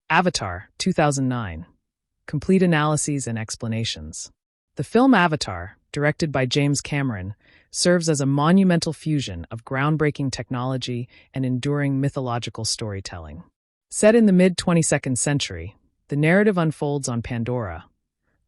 Avatar, 2009. Complete analyses and explanations. The film Avatar, directed by James Cameron, serves as a monumental fusion of groundbreaking technology and enduring mythological storytelling. Set in the mid-22nd century, the narrative unfolds on Pandora,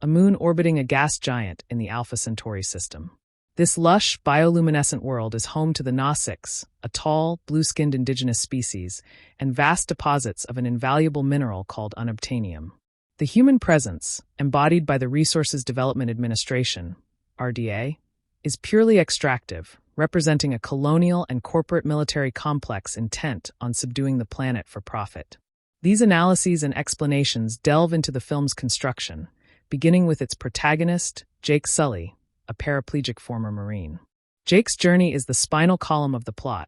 a moon orbiting a gas giant in the Alpha Centauri system. This lush, bioluminescent world is home to the Nausicaa, a tall, blue-skinned indigenous species, and vast deposits of an invaluable mineral called unobtainium. The human presence, embodied by the Resources Development Administration, RDA, is purely extractive, representing a colonial and corporate military complex intent on subduing the planet for profit. These analyses and explanations delve into the film's construction, beginning with its protagonist, Jake Sully, a paraplegic former Marine. Jake's journey is the spinal column of the plot.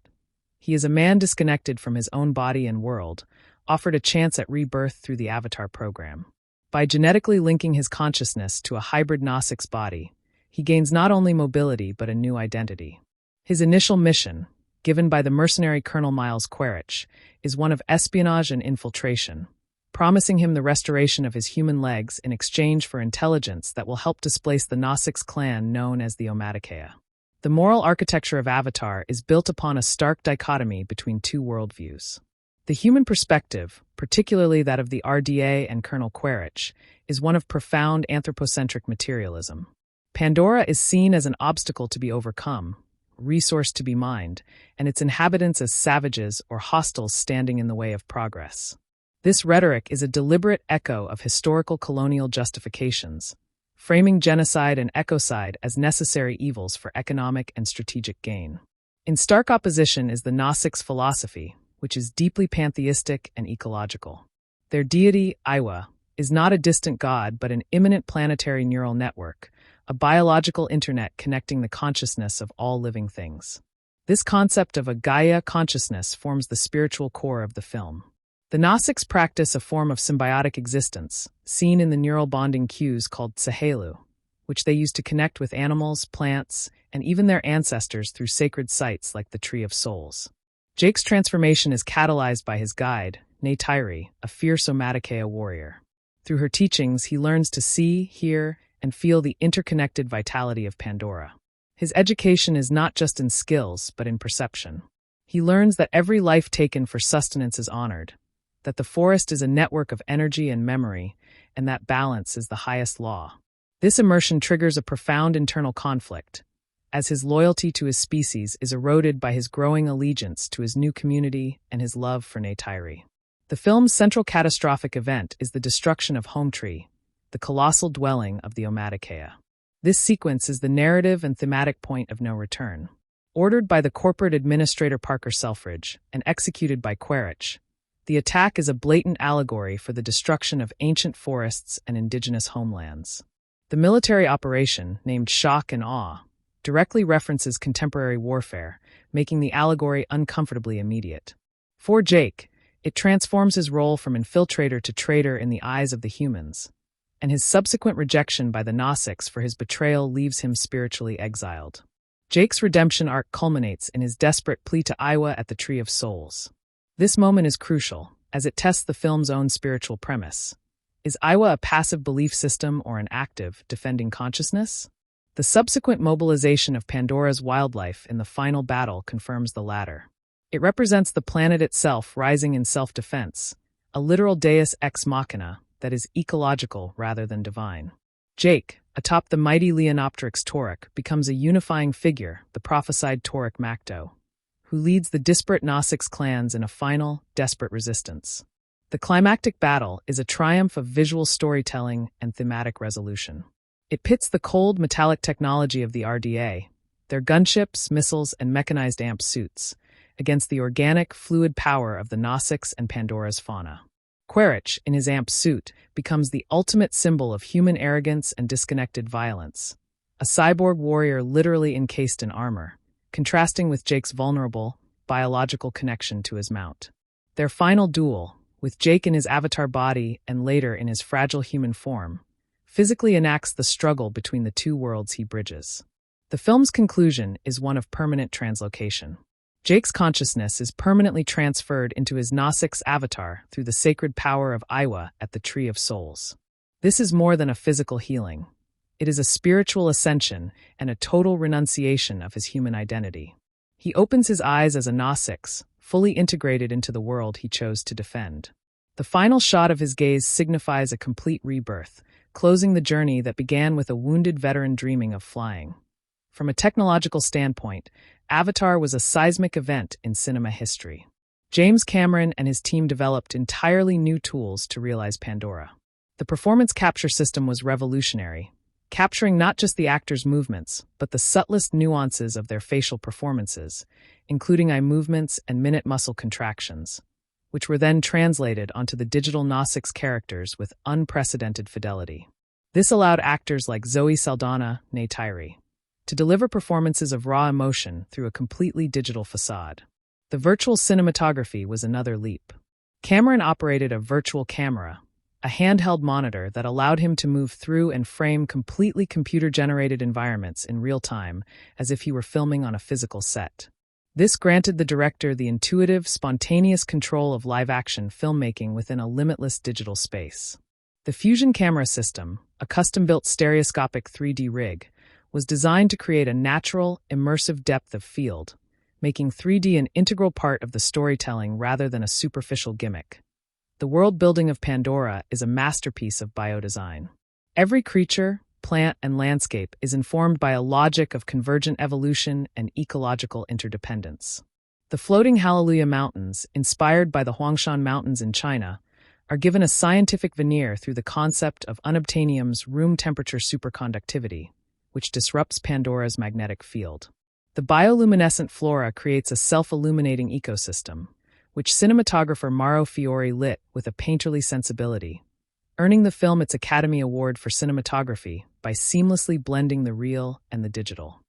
He is a man disconnected from his own body and world, offered a chance at rebirth through the Avatar program. By genetically linking his consciousness to a hybrid Nausicaa body, he gains not only mobility but a new identity. His initial mission, given by the mercenary Colonel Miles Quaritch, is one of espionage and infiltration, promising him the restoration of his human legs in exchange for intelligence that will help displace the Nausicaa clan known as the Omaticaya. The moral architecture of Avatar is built upon a stark dichotomy between two worldviews. The human perspective, particularly that of the RDA and Colonel Quaritch, is one of profound anthropocentric materialism. Pandora is seen as an obstacle to be overcome, resource to be mined, and its inhabitants as savages or hostiles standing in the way of progress. This rhetoric is a deliberate echo of historical colonial justifications, framing genocide and ecocide as necessary evils for economic and strategic gain. In stark opposition is the Nausicaa philosophy, which is deeply pantheistic and ecological. Their deity, Iwa, is not a distant god but an immanent planetary neural network, a biological internet connecting the consciousness of all living things. This concept of a Gaia consciousness forms the spiritual core of the film. The Nausicaa practice a form of symbiotic existence, seen in the neural bonding cues called tsahelu, which they use to connect with animals, plants, and even their ancestors through sacred sites like the Tree of Souls. Jake's transformation is catalyzed by his guide, Neytiri, a fierce Omaticaya warrior. Through her teachings, he learns to see, hear, and feel the interconnected vitality of Pandora. His education is not just in skills, but in perception. He learns that every life taken for sustenance is honored, that the forest is a network of energy and memory, and that balance is the highest law. This immersion triggers a profound internal conflict, as his loyalty to his species is eroded by his growing allegiance to his new community and his love for Neytiri. The film's central catastrophic event is the destruction of Hometree, the colossal dwelling of the Omaticaya. This sequence is the narrative and thematic point of no return. Ordered by the corporate administrator Parker Selfridge and executed by Quaritch, the attack is a blatant allegory for the destruction of ancient forests and indigenous homelands. The military operation, named Shock and Awe, directly references contemporary warfare, making the allegory uncomfortably immediate. For Jake, it transforms his role from infiltrator to traitor in the eyes of the humans, and his subsequent rejection by the Nausicaa for his betrayal leaves him spiritually exiled. Jake's redemption arc culminates in his desperate plea to Iwa at the Tree of Souls. This moment is crucial, as it tests the film's own spiritual premise. Is Iwa a passive belief system or an active, defending consciousness? The subsequent mobilization of Pandora's wildlife in the final battle confirms the latter. It represents the planet itself rising in self-defense, a literal deus ex machina that is ecological rather than divine. Jake, atop the mighty Leonopteryx Tauric, becomes a unifying figure, the prophesied Tauric Macto, who leads the disparate Nausicaa clans in a final, desperate resistance. The climactic battle is a triumph of visual storytelling and thematic resolution. It pits the cold, metallic technology of the RDA, their gunships, missiles, and mechanized amp suits, against the organic, fluid power of the Nausicaa and Pandora's fauna. Quaritch, in his amp suit, becomes the ultimate symbol of human arrogance and disconnected violence, a cyborg warrior literally encased in armor, contrasting with Jake's vulnerable, biological connection to his mount. Their final duel, with Jake in his avatar body and later in his fragile human form, physically enacts the struggle between the two worlds he bridges. The film's conclusion is one of permanent translocation. Jake's consciousness is permanently transferred into his Nasik's avatar through the sacred power of Iwa at the Tree of Souls. This is more than a physical healing. It is a spiritual ascension and a total renunciation of his human identity. He opens his eyes as a Nasik's, fully integrated into the world he chose to defend. The final shot of his gaze signifies a complete rebirth, closing the journey that began with a wounded veteran dreaming of flying. From a technological standpoint, Avatar was a seismic event in cinema history. James Cameron and his team developed entirely new tools to realize Pandora. The performance capture system was revolutionary, capturing not just the actors' movements, but the subtlest nuances of their facial performances, including eye movements and minute muscle contractions, which were then translated onto the digital Nasik's characters with unprecedented fidelity. This allowed actors like Zoe Saldana, Neytiri, to deliver performances of raw emotion through a completely digital facade. The virtual cinematography was another leap. Cameron operated a virtual camera, a handheld monitor that allowed him to move through and frame completely computer-generated environments in real time, as if he were filming on a physical set. This granted the director the intuitive, spontaneous control of live-action filmmaking within a limitless digital space. The Fusion camera system, a custom-built stereoscopic 3D rig, was designed to create a natural, immersive depth of field, making 3D an integral part of the storytelling rather than a superficial gimmick. The world-building of Pandora is a masterpiece of biodesign. Every creature, plant, and landscape is informed by a logic of convergent evolution and ecological interdependence. The floating Hallelujah Mountains, inspired by the Huangshan Mountains in China, are given a scientific veneer through the concept of unobtainium's room-temperature superconductivity, which disrupts Pandora's magnetic field. The bioluminescent flora creates a self-illuminating ecosystem, which cinematographer Mauro Fiore lit with a painterly sensibility, earning the film its Academy Award for Cinematography by seamlessly blending the real and the digital.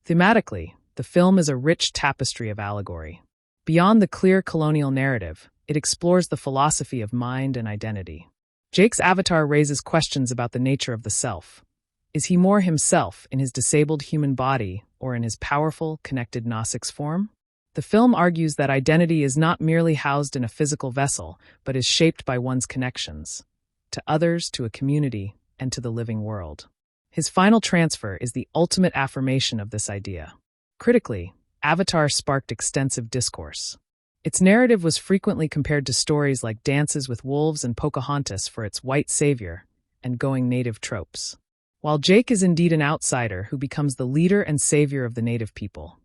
Thematically, the film is a rich tapestry of allegory. Beyond the clear colonial narrative, it explores the philosophy of mind and identity. Jake's avatar raises questions about the nature of the self. Is he more himself in his disabled human body or in his powerful, connected Nasik's form? The film argues that identity is not merely housed in a physical vessel, but is shaped by one's connections, to others, to a community, and to the living world. His final transfer is the ultimate affirmation of this idea. Critically, Avatar sparked extensive discourse. Its narrative was frequently compared to stories like Dances with Wolves and Pocahontas for its white savior and going native tropes. While Jake is indeed an outsider who becomes the leader and savior of the native people,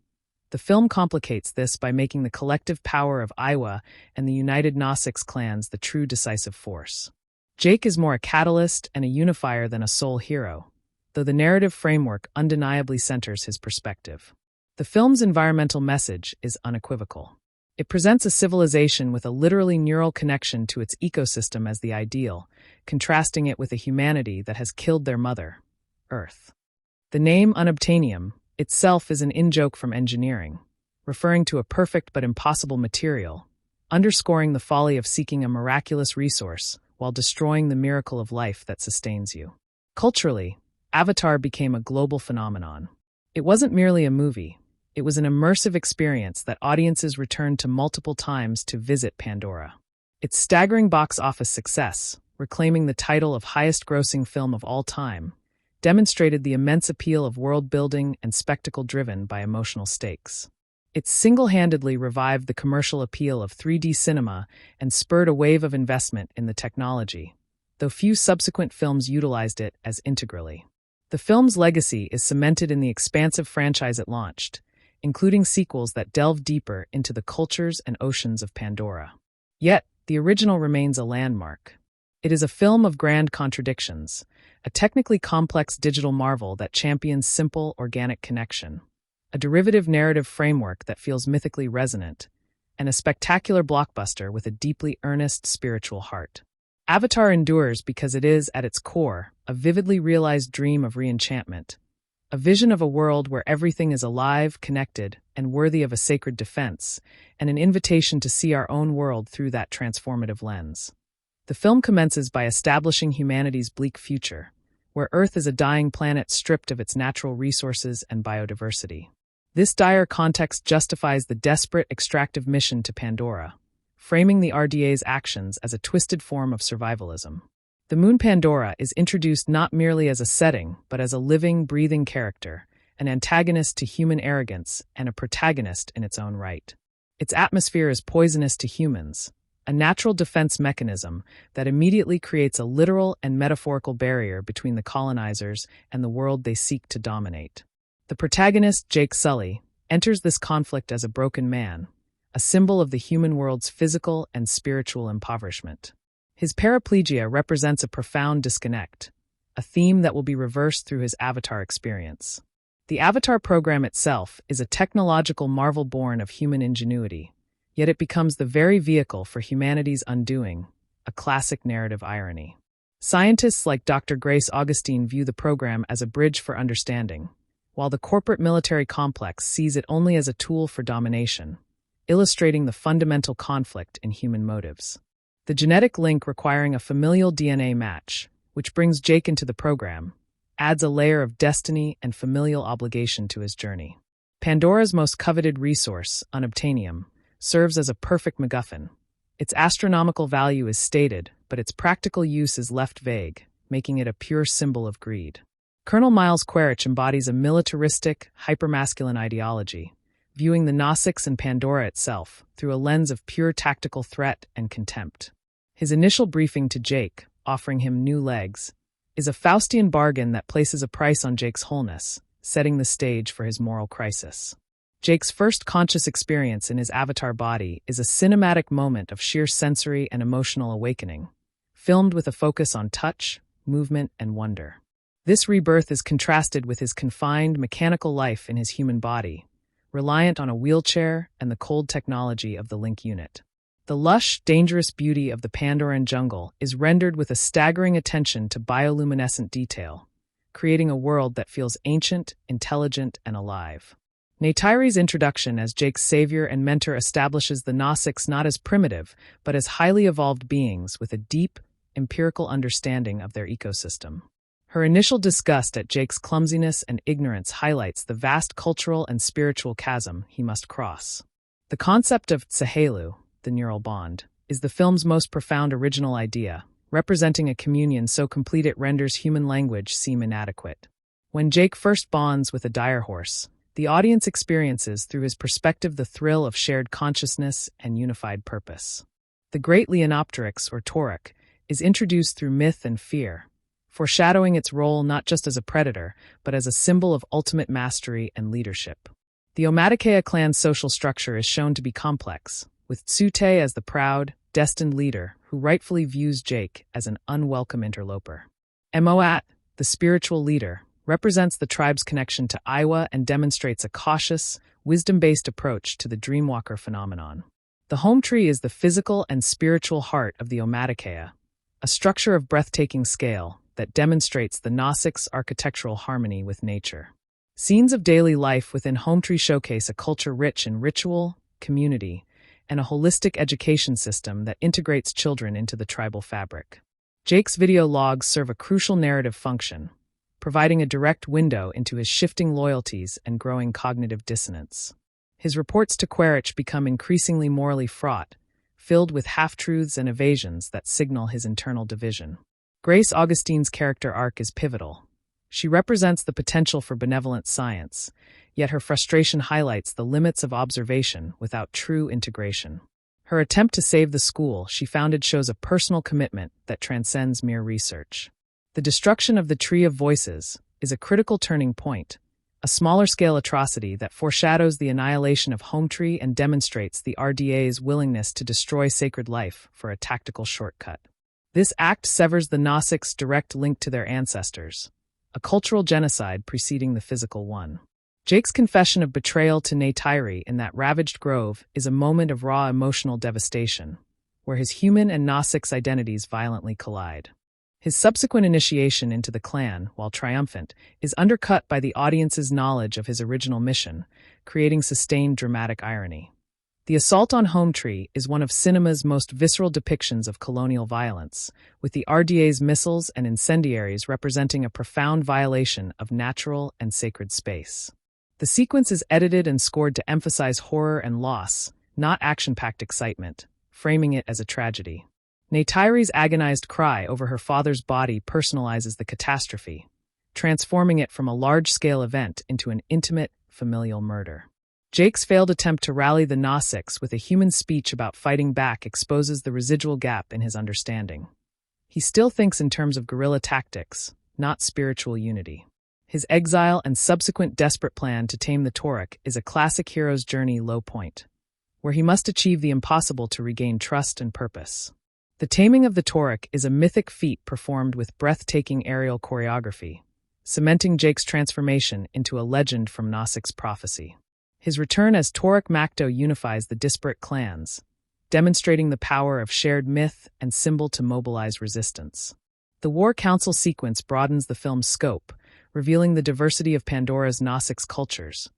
the film complicates this by making the collective power of Iwa and the united Nasik's clans the true decisive force. Jake is more a catalyst and a unifier than a sole hero, though the narrative framework undeniably centers his perspective. The film's environmental message is unequivocal. It presents a civilization with a literally neural connection to its ecosystem as the ideal, contrasting it with a humanity that has killed their mother, Earth. The name unobtainium itself is an in-joke from engineering, referring to a perfect but impossible material, underscoring the folly of seeking a miraculous resource while destroying the miracle of life that sustains you. Culturally, Avatar became a global phenomenon. It wasn't merely a movie. It was an immersive experience that audiences returned to multiple times to visit Pandora. Its staggering box office success, reclaiming the title of highest-grossing film of all time, demonstrated the immense appeal of world-building and spectacle driven by emotional stakes. It single-handedly revived the commercial appeal of 3D cinema and spurred a wave of investment in the technology, though few subsequent films utilized it as integrally. The film's legacy is cemented in the expansive franchise it launched, including sequels that delve deeper into the cultures and oceans of Pandora. Yet, the original remains a landmark. It is a film of grand contradictions, a technically complex digital marvel that champions simple, organic connection, a derivative narrative framework that feels mythically resonant, and a spectacular blockbuster with a deeply earnest spiritual heart. Avatar endures because it is, at its core, a vividly realized dream of re-enchantment, a vision of a world where everything is alive, connected, and worthy of a sacred defense, and an invitation to see our own world through that transformative lens. The film commences by establishing humanity's bleak future, where Earth is a dying planet stripped of its natural resources and biodiversity. This dire context justifies the desperate extractive mission to Pandora, framing the RDA's actions as a twisted form of survivalism. The moon Pandora is introduced not merely as a setting, but as a living, breathing character, an antagonist to human arrogance and a protagonist in its own right. Its atmosphere is poisonous to humans, a natural defense mechanism that immediately creates a literal and metaphorical barrier between the colonizers and the world they seek to dominate. The protagonist, Jake Sully, enters this conflict as a broken man, a symbol of the human world's physical and spiritual impoverishment. His paraplegia represents a profound disconnect, a theme that will be reversed through his Avatar experience. The Avatar program itself is a technological marvel born of human ingenuity, yet it becomes the very vehicle for humanity's undoing, a classic narrative irony. Scientists like Dr. Grace Augustine view the program as a bridge for understanding, while the corporate military complex sees it only as a tool for domination, illustrating the fundamental conflict in human motives. The genetic link requiring a familial DNA match, which brings Jake into the program, adds a layer of destiny and familial obligation to his journey. Pandora's most coveted resource, unobtainium, serves as a perfect MacGuffin. Its astronomical value is stated, but its practical use is left vague, making it a pure symbol of greed. Colonel Miles Quaritch embodies a militaristic, hypermasculine ideology, viewing the Gnostics and Pandora itself through a lens of pure tactical threat and contempt. His initial briefing to Jake, offering him new legs, is a Faustian bargain that places a price on Jake's wholeness, setting the stage for his moral crisis. Jake's first conscious experience in his avatar body is a cinematic moment of sheer sensory and emotional awakening, filmed with a focus on touch, movement, and wonder. This rebirth is contrasted with his confined, mechanical life in his human body, reliant on a wheelchair and the cold technology of the Link unit. The lush, dangerous beauty of the Pandoran jungle is rendered with a staggering attention to bioluminescent detail, creating a world that feels ancient, intelligent, and alive. Neytiri's introduction as Jake's savior and mentor establishes the Gnostics not as primitive, but as highly evolved beings with a deep, empirical understanding of their ecosystem. Her initial disgust at Jake's clumsiness and ignorance highlights the vast cultural and spiritual chasm he must cross. The concept of tsahelu, the neural bond, is the film's most profound original idea, representing a communion so complete it renders human language seem inadequate. When Jake first bonds with a dire horse, the audience experiences through his perspective the thrill of shared consciousness and unified purpose. The great Leonopteryx, or Toruk, is introduced through myth and fear, foreshadowing its role not just as a predator, but as a symbol of ultimate mastery and leadership. The Omaticea clan's social structure is shown to be complex, with Tsute as the proud, destined leader who rightfully views Jake as an unwelcome interloper. Emoat, the spiritual leader, represents the tribe's connection to Aiwa and demonstrates a cautious, wisdom-based approach to the dreamwalker phenomenon. The home tree is the physical and spiritual heart of the Omaticea, a structure of breathtaking scale that demonstrates the Gnostics' architectural harmony with nature. Scenes of daily life within Home Tree showcase a culture rich in ritual, community, and a holistic education system that integrates children into the tribal fabric. Jake's video logs serve a crucial narrative function, providing a direct window into his shifting loyalties and growing cognitive dissonance. His reports to Quaritch become increasingly morally fraught, filled with half-truths and evasions that signal his internal division. Grace Augustine's character arc is pivotal. She represents the potential for benevolent science, yet her frustration highlights the limits of observation without true integration. Her attempt to save the school she founded shows a personal commitment that transcends mere research. The destruction of the Tree of Voices is a critical turning point, a smaller-scale atrocity that foreshadows the annihilation of Home Tree and demonstrates the RDA's willingness to destroy sacred life for a tactical shortcut. This act severs the Gnostics' direct link to their ancestors, a cultural genocide preceding the physical one. Jake's confession of betrayal to Neytiri in that ravaged grove is a moment of raw emotional devastation, where his human and Gnostics' identities violently collide. His subsequent initiation into the clan, while triumphant, is undercut by the audience's knowledge of his original mission, creating sustained dramatic irony. The assault on Home Tree is one of cinema's most visceral depictions of colonial violence, with the RDA's missiles and incendiaries representing a profound violation of natural and sacred space. The sequence is edited and scored to emphasize horror and loss, not action-packed excitement, framing it as a tragedy. Neytiri's agonized cry over her father's body personalizes the catastrophe, transforming it from a large-scale event into an intimate, familial murder. Jake's failed attempt to rally the Nausicaa with a human speech about fighting back exposes the residual gap in his understanding. He still thinks in terms of guerrilla tactics, not spiritual unity. His exile and subsequent desperate plan to tame the Taurak is a classic hero's journey low point, where he must achieve the impossible to regain trust and purpose. The taming of the Taurak is a mythic feat performed with breathtaking aerial choreography, cementing Jake's transformation into a legend from Nausica's prophecy. His return as Taurak Makto unifies the disparate clans, demonstrating the power of shared myth and symbol to mobilize resistance. The War Council sequence broadens the film's scope, revealing the diversity of Pandora's Nausicaa cultures,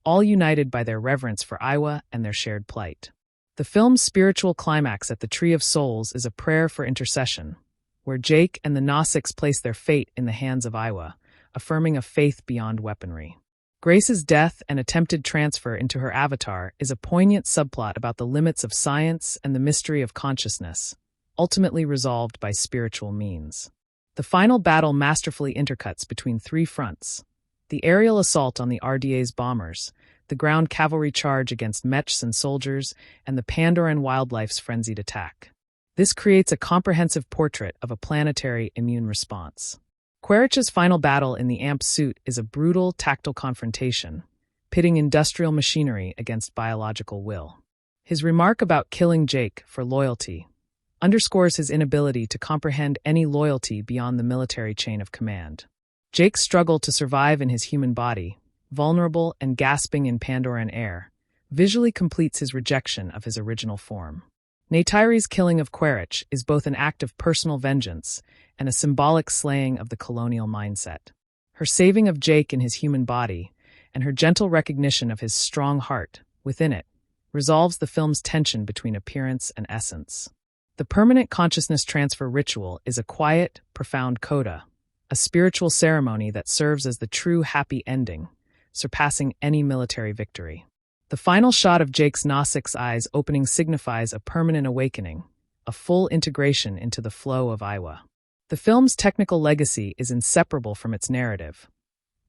all united by their reverence for Aiwa and their shared plight. The film's spiritual climax at the Tree of Souls is a prayer for intercession, where Jake and the Nausicaa place their fate in the hands of Aiwa, affirming a faith beyond weaponry. Grace's death and attempted transfer into her avatar is a poignant subplot about the limits of science and the mystery of consciousness, ultimately resolved by spiritual means. The final battle masterfully intercuts between three fronts: the aerial assault on the RDA's bombers, the ground cavalry charge against mechs and soldiers, and the Pandoran wildlife's frenzied attack. This creates a comprehensive portrait of a planetary immune response. Quaritch's final battle in the AMP suit is a brutal, tactile confrontation, pitting industrial machinery against biological will. His remark about killing Jake for loyalty underscores his inability to comprehend any loyalty beyond the military chain of command. Jake's struggle to survive in his human body, vulnerable and gasping in Pandoran air, visually completes his rejection of his original form. Neytiri's killing of Quaritch is both an act of personal vengeance and a symbolic slaying of the colonial mindset. Her saving of Jake in his human body, and her gentle recognition of his strong heart within it, resolves the film's tension between appearance and essence. The permanent consciousness transfer ritual is a quiet, profound coda, a spiritual ceremony that serves as the true happy ending, surpassing any military victory. The final shot of Jake's Nausicaa's eyes opening signifies a permanent awakening, a full integration into the flow of Aiwa. The film's technical legacy is inseparable from its narrative.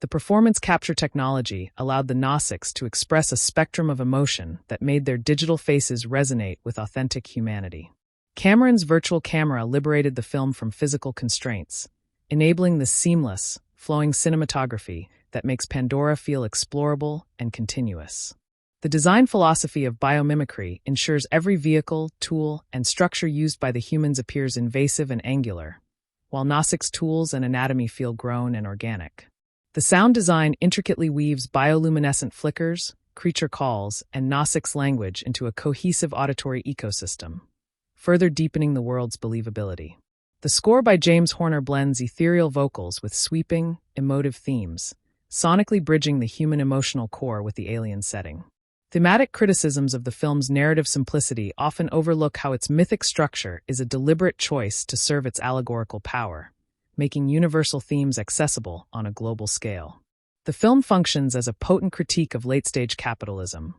The performance capture technology allowed the Nausicaa to express a spectrum of emotion that made their digital faces resonate with authentic humanity. Cameron's virtual camera liberated the film from physical constraints, enabling the seamless, flowing cinematography that makes Pandora feel explorable and continuous. The design philosophy of biomimicry ensures every vehicle, tool, and structure used by the humans appears invasive and angular, while Nausicaa's tools and anatomy feel grown and organic. The sound design intricately weaves bioluminescent flickers, creature calls, and Nausicaa's language into a cohesive auditory ecosystem, further deepening the world's believability. The score by James Horner blends ethereal vocals with sweeping, emotive themes, sonically bridging the human emotional core with the alien setting. Thematic criticisms of the film's narrative simplicity often overlook how its mythic structure is a deliberate choice to serve its allegorical power, making universal themes accessible on a global scale. The film functions as a potent critique of late-stage capitalism,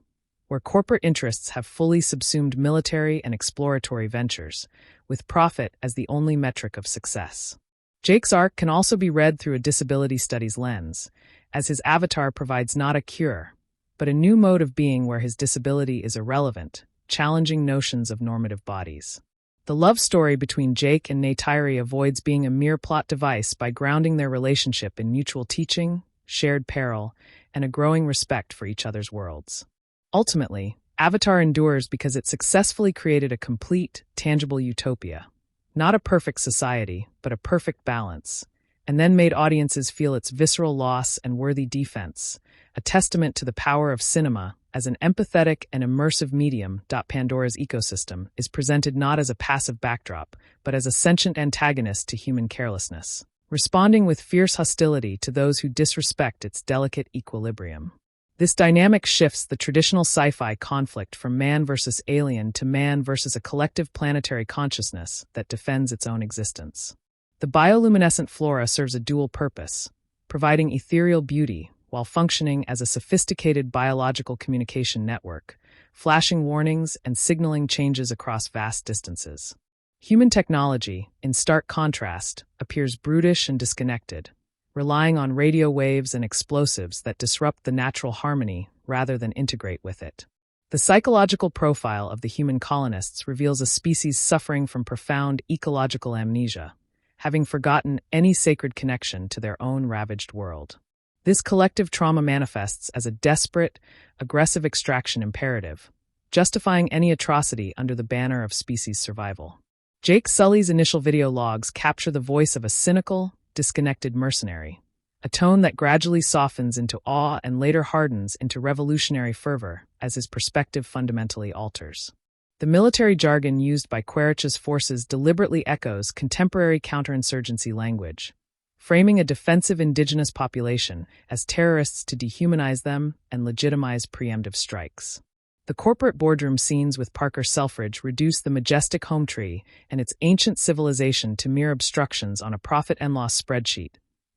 where corporate interests have fully subsumed military and exploratory ventures, with profit as the only metric of success. Jake's arc can also be read through a disability studies lens, as his avatar provides not a cure, but a new mode of being where his disability is irrelevant, challenging notions of normative bodies. The love story between Jake and Neytiri avoids being a mere plot device by grounding their relationship in mutual teaching, shared peril, and a growing respect for each other's worlds. Ultimately, Avatar endures because it successfully created a complete, tangible utopia, not a perfect society, but a perfect balance, and then made audiences feel its visceral loss and worthy defense, a testament to the power of cinema as an empathetic and immersive medium. Pandora's ecosystem is presented not as a passive backdrop, but as a sentient antagonist to human carelessness, responding with fierce hostility to those who disrespect its delicate equilibrium. This dynamic shifts the traditional sci-fi conflict from man versus alien to man versus a collective planetary consciousness that defends its own existence. The bioluminescent flora serves a dual purpose, providing ethereal beauty while functioning as a sophisticated biological communication network, flashing warnings and signaling changes across vast distances. Human technology, in stark contrast, appears brutish and disconnected, relying on radio waves and explosives that disrupt the natural harmony rather than integrate with it. The psychological profile of the human colonists reveals a species suffering from profound ecological amnesia, having forgotten any sacred connection to their own ravaged world. This collective trauma manifests as a desperate, aggressive extraction imperative, justifying any atrocity under the banner of species survival. Jake Sully's initial video logs capture the voice of a cynical, disconnected mercenary, a tone that gradually softens into awe and later hardens into revolutionary fervor as his perspective fundamentally alters. The military jargon used by Quaritch's forces deliberately echoes contemporary counterinsurgency language, framing a defensive indigenous population as terrorists to dehumanize them and legitimize preemptive strikes. The corporate boardroom scenes with Parker Selfridge reduce the majestic home tree and its ancient civilization to mere obstructions on a profit and loss spreadsheet,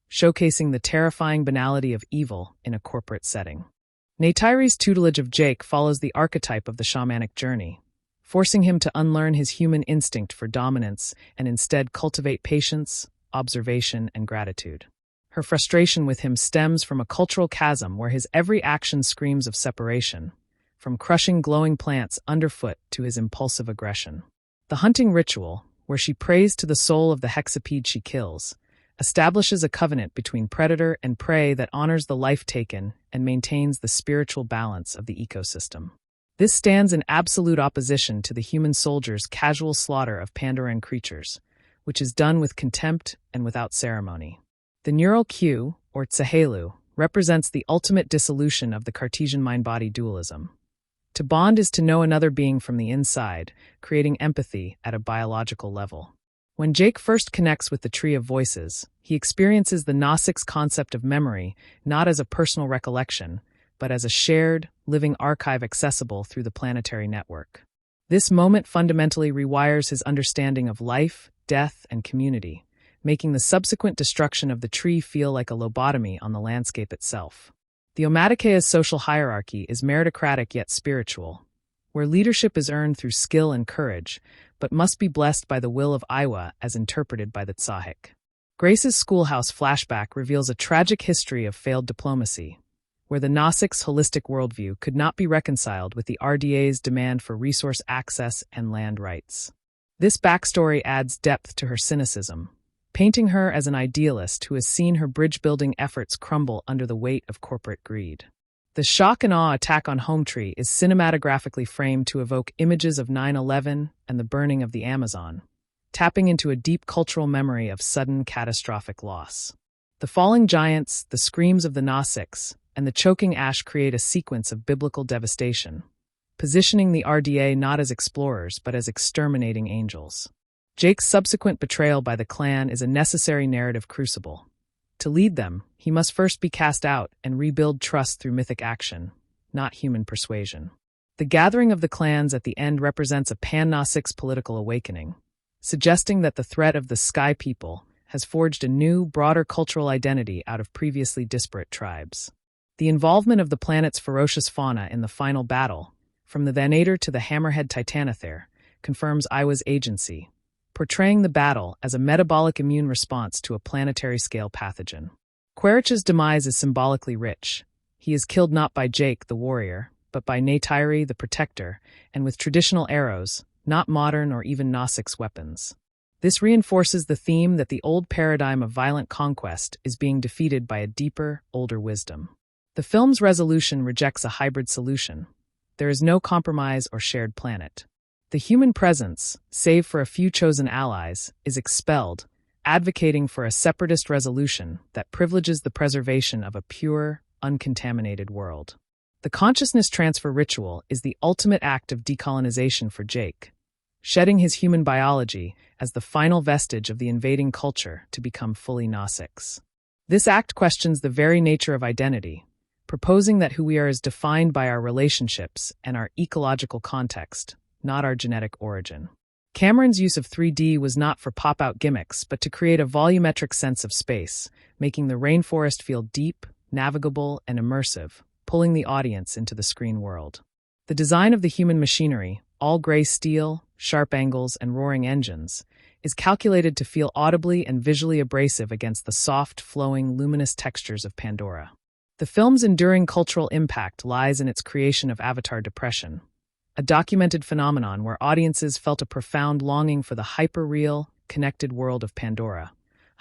showcasing the terrifying banality of evil in a corporate setting. Neytiri's tutelage of Jake follows the archetype of the shamanic journey, forcing him to unlearn his human instinct for dominance and instead cultivate patience, observation, and gratitude. Her frustration with him stems from a cultural chasm where his every action screams of separation, from crushing glowing plants underfoot to his impulsive aggression. The hunting ritual, where she prays to the soul of the hexapede she kills, establishes a covenant between predator and prey that honors the life taken and maintains the spiritual balance of the ecosystem. This stands in absolute opposition to the human soldier's casual slaughter of Pandoran creatures, which is done with contempt and without ceremony. The neural cue, or tsahelu, represents the ultimate dissolution of the Cartesian mind-body dualism. To bond is to know another being from the inside, creating empathy at a biological level. When Jake first connects with the Tree of Voices, he experiences the Gnostics' concept of memory not as a personal recollection, but as a shared, living archive accessible through the planetary network. This moment fundamentally rewires his understanding of life, death, and community, making the subsequent destruction of the tree feel like a lobotomy on the landscape itself. The Omatikea's social hierarchy is meritocratic yet spiritual, where leadership is earned through skill and courage, but must be blessed by the will of Iwa as interpreted by the Tsahik. Grace's schoolhouse flashback reveals a tragic history of failed diplomacy, where the Gnostics' holistic worldview could not be reconciled with the RDA's demand for resource access and land rights. This backstory adds depth to her cynicism, painting her as an idealist who has seen her bridge-building efforts crumble under the weight of corporate greed. The shock and awe attack on Hometree is cinematographically framed to evoke images of 9/11 and the burning of the Amazon, tapping into a deep cultural memory of sudden catastrophic loss. The falling giants, the screams of the Gnostics, and the choking ash create a sequence of biblical devastation, positioning the RDA not as explorers but as exterminating angels. Jake's subsequent betrayal by the clan is a necessary narrative crucible. To lead them, he must first be cast out and rebuild trust through mythic action, not human persuasion. The gathering of the clans at the end represents a pan-Gnostics political awakening, suggesting that the threat of the Sky People has forged a new, broader cultural identity out of previously disparate tribes. The involvement of the planet's ferocious fauna in the final battle, from the Thanator to the Hammerhead Titanothere, confirms Iwa's agency, portraying the battle as a metabolic immune response to a planetary-scale pathogen. Quaritch's demise is symbolically rich. He is killed not by Jake, the warrior, but by Neytiri, the protector, and with traditional arrows, not modern or even Gnostics weapons. This reinforces the theme that the old paradigm of violent conquest is being defeated by a deeper, older wisdom. The film's resolution rejects a hybrid solution. There is no compromise or shared planet. The human presence, save for a few chosen allies, is expelled, advocating for a separatist resolution that privileges the preservation of a pure, uncontaminated world. The consciousness transfer ritual is the ultimate act of decolonization for Jake, shedding his human biology as the final vestige of the invading culture to become fully Gnostics. This act questions the very nature of identity, proposing that who we are is defined by our relationships and our ecological context, not our genetic origin. Cameron's use of 3D was not for pop-out gimmicks, but to create a volumetric sense of space, making the rainforest feel deep, navigable, and immersive, pulling the audience into the screen world. The design of the human machinery, all gray steel, sharp angles, and roaring engines, is calculated to feel audibly and visually abrasive against the soft, flowing, luminous textures of Pandora. The film's enduring cultural impact lies in its creation of avatar depression, a documented phenomenon where audiences felt a profound longing for the hyper-real, connected world of Pandora,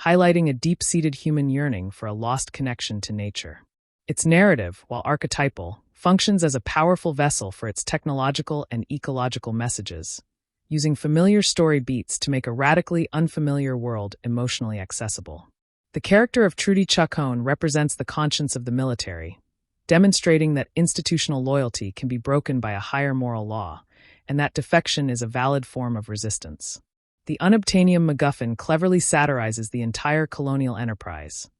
highlighting a deep-seated human yearning for a lost connection to nature. Its narrative, while archetypal, functions as a powerful vessel for its technological and ecological messages, using familiar story beats to make a radically unfamiliar world emotionally accessible. The character of Trudy Chacon represents the conscience of the military, demonstrating that institutional loyalty can be broken by a higher moral law, and that defection is a valid form of resistance. The unobtainium MacGuffin cleverly satirizes the entire colonial enterprise.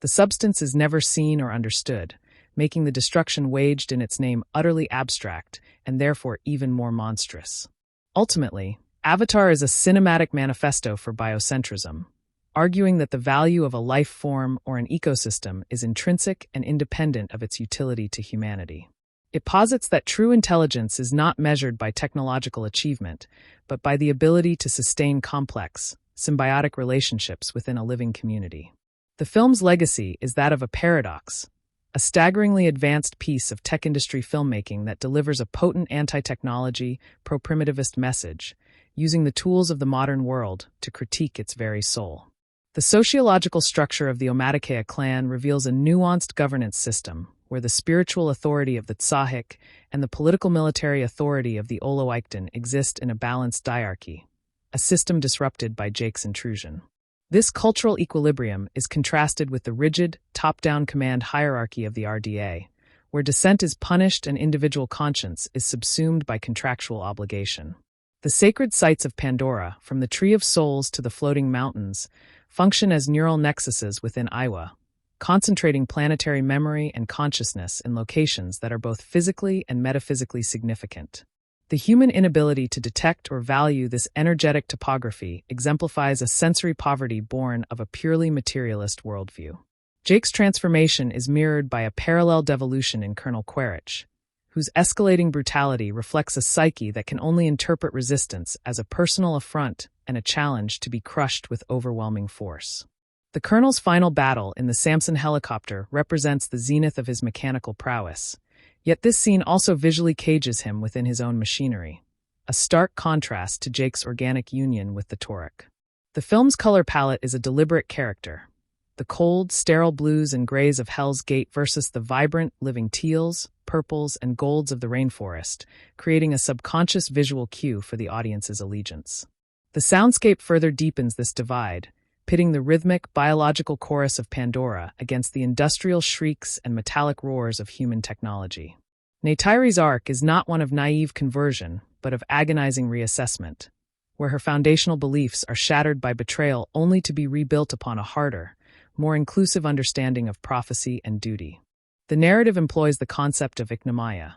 The substance is never seen or understood, making the destruction waged in its name utterly abstract and therefore even more monstrous. Ultimately, Avatar is a cinematic manifesto for biocentrism, arguing that the value of a life form or an ecosystem is intrinsic and independent of its utility to humanity. It posits that true intelligence is not measured by technological achievement, but by the ability to sustain complex, symbiotic relationships within a living community. The film's legacy is that of a paradox, a staggeringly advanced piece of tech industry filmmaking that delivers a potent anti-technology, pro-primitivist message, using the tools of the modern world to critique its very soul. The sociological structure of the Omaticaya clan reveals a nuanced governance system, where the spiritual authority of the Tsahik and the political-military authority of the Oloikton exist in a balanced diarchy, a system disrupted by Jake's intrusion. This cultural equilibrium is contrasted with the rigid, top-down command hierarchy of the RDA, where dissent is punished and individual conscience is subsumed by contractual obligation. The sacred sites of Pandora, from the Tree of Souls to the floating mountains, function as neural nexuses within Iwa, concentrating planetary memory and consciousness in locations that are both physically and metaphysically significant. The human inability to detect or value this energetic topography exemplifies a sensory poverty born of a purely materialist worldview. Jake's transformation is mirrored by a parallel devolution in Colonel Quaritch, whose escalating brutality reflects a psyche that can only interpret resistance as a personal affront and a challenge to be crushed with overwhelming force. The Colonel's final battle in the Samson helicopter represents the zenith of his mechanical prowess, yet this scene also visually cages him within his own machinery, a stark contrast to Jake's organic union with the Toruk. The film's color palette is a deliberate character. The cold, sterile blues and grays of Hell's Gate versus the vibrant, living teals, purples, and golds of the rainforest, creating a subconscious visual cue for the audience's allegiance. The soundscape further deepens this divide, pitting the rhythmic, biological chorus of Pandora against the industrial shrieks and metallic roars of human technology. Neytiri's arc is not one of naive conversion, but of agonizing reassessment, where her foundational beliefs are shattered by betrayal only to be rebuilt upon a harder, more inclusive understanding of prophecy and duty. The narrative employs the concept of Iknamaya,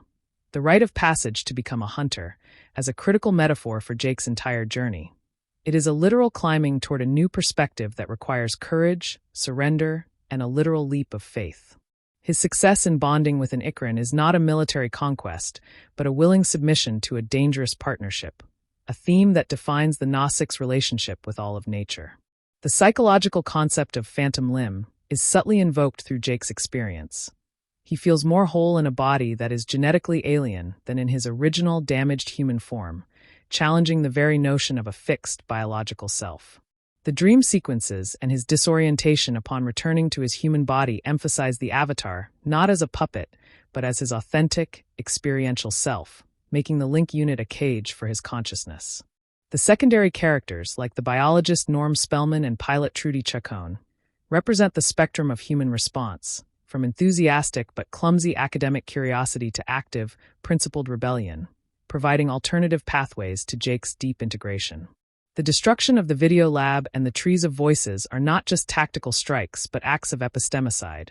the rite of passage to become a hunter, as a critical metaphor for Jake's entire journey. It is a literal climbing toward a new perspective that requires courage, surrender, and a literal leap of faith. His success in bonding with an Ikran is not a military conquest, but a willing submission to a dangerous partnership, a theme that defines the Nausica's relationship with all of nature. The psychological concept of phantom limb is subtly invoked through Jake's experience. He feels more whole in a body that is genetically alien than in his original damaged human form, challenging the very notion of a fixed biological self. The dream sequences and his disorientation upon returning to his human body emphasize the avatar not as a puppet, but as his authentic, experiential self, making the link unit a cage for his consciousness. The secondary characters, like the biologist Norm Spellman and pilot Trudy Chacon, represent the spectrum of human response, from enthusiastic but clumsy academic curiosity to active, principled rebellion, providing alternative pathways to Jake's deep integration. The destruction of the video lab and the trees of voices are not just tactical strikes, but acts of epistemicide,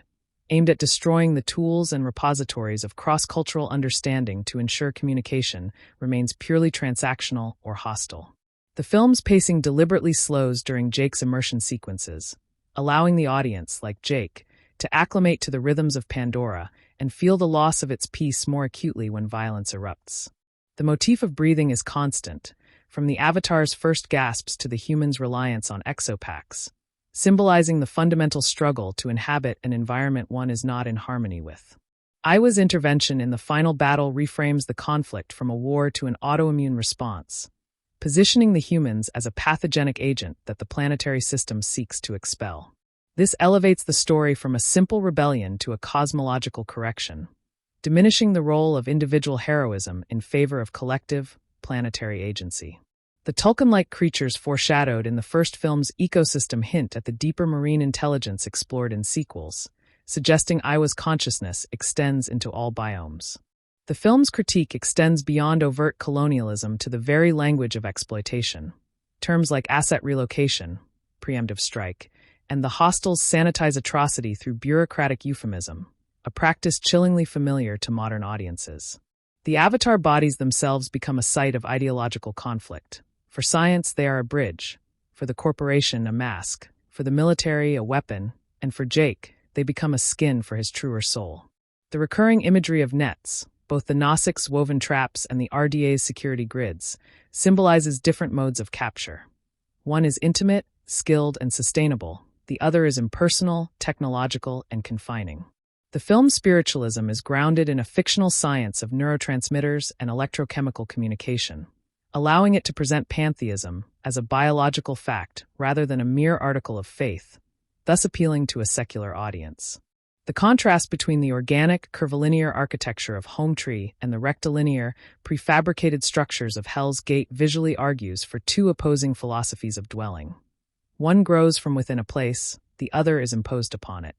aimed at destroying the tools and repositories of cross-cultural understanding to ensure communication remains purely transactional or hostile. The film's pacing deliberately slows during Jake's immersion sequences, allowing the audience, like Jake, to acclimate to the rhythms of Pandora and feel the loss of its peace more acutely when violence erupts. The motif of breathing is constant, from the Avatar's first gasps to the human's reliance on exopacks, symbolizing the fundamental struggle to inhabit an environment one is not in harmony with. Iwa's intervention in the final battle reframes the conflict from a war to an autoimmune response, positioning the humans as a pathogenic agent that the planetary system seeks to expel. This elevates the story from a simple rebellion to a cosmological correction, diminishing the role of individual heroism in favor of collective, planetary agency. The Tulkun-like creatures foreshadowed in the first film's ecosystem hint at the deeper marine intelligence explored in sequels, suggesting Iwa's consciousness extends into all biomes. The film's critique extends beyond overt colonialism to the very language of exploitation. Terms like asset relocation, preemptive strike, and the hostiles sanitize atrocity through bureaucratic euphemism, a practice chillingly familiar to modern audiences. The Avatar bodies themselves become a site of ideological conflict. For science, they are a bridge. For the corporation, a mask. For the military, a weapon. And for Jake, they become a skin for his truer soul. The recurring imagery of nets, both the Nausica's woven traps and the RDA's security grids, symbolizes different modes of capture. One is intimate, skilled, and sustainable. The other is impersonal, technological, and confining. The film's spiritualism is grounded in a fictional science of neurotransmitters and electrochemical communication, allowing it to present pantheism as a biological fact rather than a mere article of faith, thus appealing to a secular audience. The contrast between the organic, curvilinear architecture of Home Tree and the rectilinear, prefabricated structures of Hell's Gate visually argues for two opposing philosophies of dwelling. One grows from within a place, the other is imposed upon it.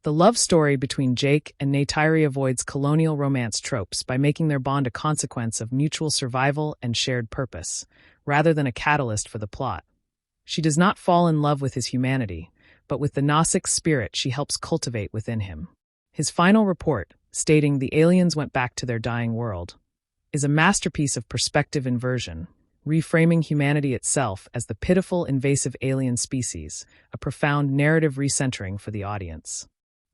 The love story between Jake and Neytiri avoids colonial romance tropes by making their bond a consequence of mutual survival and shared purpose, rather than a catalyst for the plot. She does not fall in love with his humanity, but with the Nausic's spirit she helps cultivate within him. His final report, stating the aliens went back to their dying world, is a masterpiece of perspective inversion, reframing humanity itself as the pitiful, invasive alien species, a profound narrative recentering for the audience.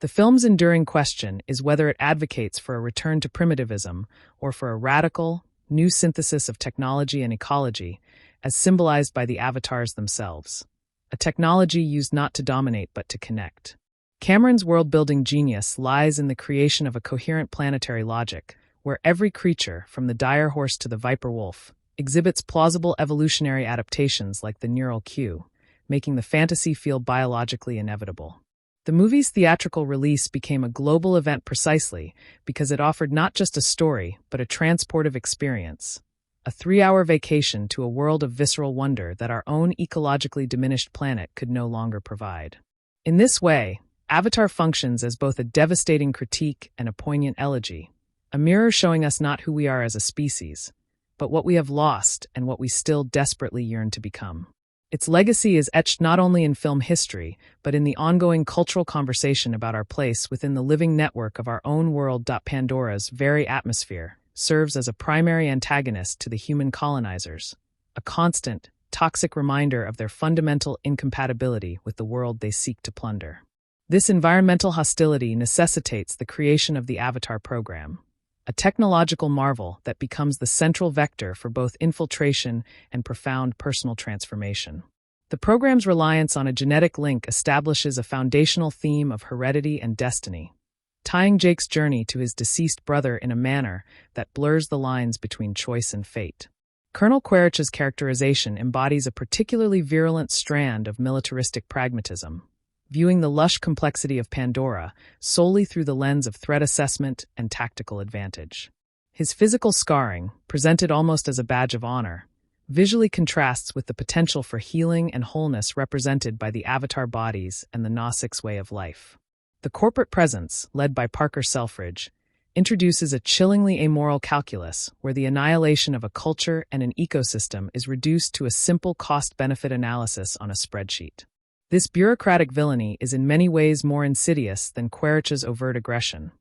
The film's enduring question is whether it advocates for a return to primitivism or for a radical, new synthesis of technology and ecology, as symbolized by the avatars themselves. A technology used not to dominate but to connect. Cameron's world-building genius lies in the creation of a coherent planetary logic, where every creature, from the dire horse to the viper wolf, exhibits plausible evolutionary adaptations like the neural queue, making the fantasy feel biologically inevitable. The movie's theatrical release became a global event precisely because it offered not just a story, but a transportive experience, a 3-hour vacation to a world of visceral wonder that our own ecologically diminished planet could no longer provide. In this way, Avatar functions as both a devastating critique and a poignant elegy, a mirror showing us not who we are as a species, but what we have lost and what we still desperately yearn to become. Its legacy is etched not only in film history, but in the ongoing cultural conversation about our place within the living network of our own world. Pandora's very atmosphere serves as a primary antagonist to the human colonizers, a constant, toxic reminder of their fundamental incompatibility with the world they seek to plunder. This environmental hostility necessitates the creation of the Avatar program, a technological marvel that becomes the central vector for both infiltration and profound personal transformation. The program's reliance on a genetic link establishes a foundational theme of heredity and destiny, tying Jake's journey to his deceased brother in a manner that blurs the lines between choice and fate. Colonel Quaritch's characterization embodies a particularly virulent strand of militaristic pragmatism, viewing the lush complexity of Pandora solely through the lens of threat assessment and tactical advantage. His physical scarring, presented almost as a badge of honor, visually contrasts with the potential for healing and wholeness represented by the Avatar bodies and the Nausica's way of life. The corporate presence, led by Parker Selfridge, introduces a chillingly amoral calculus where the annihilation of a culture and an ecosystem is reduced to a simple cost-benefit analysis on a spreadsheet. This bureaucratic villainy is in many ways more insidious than Quaritch's overt aggression,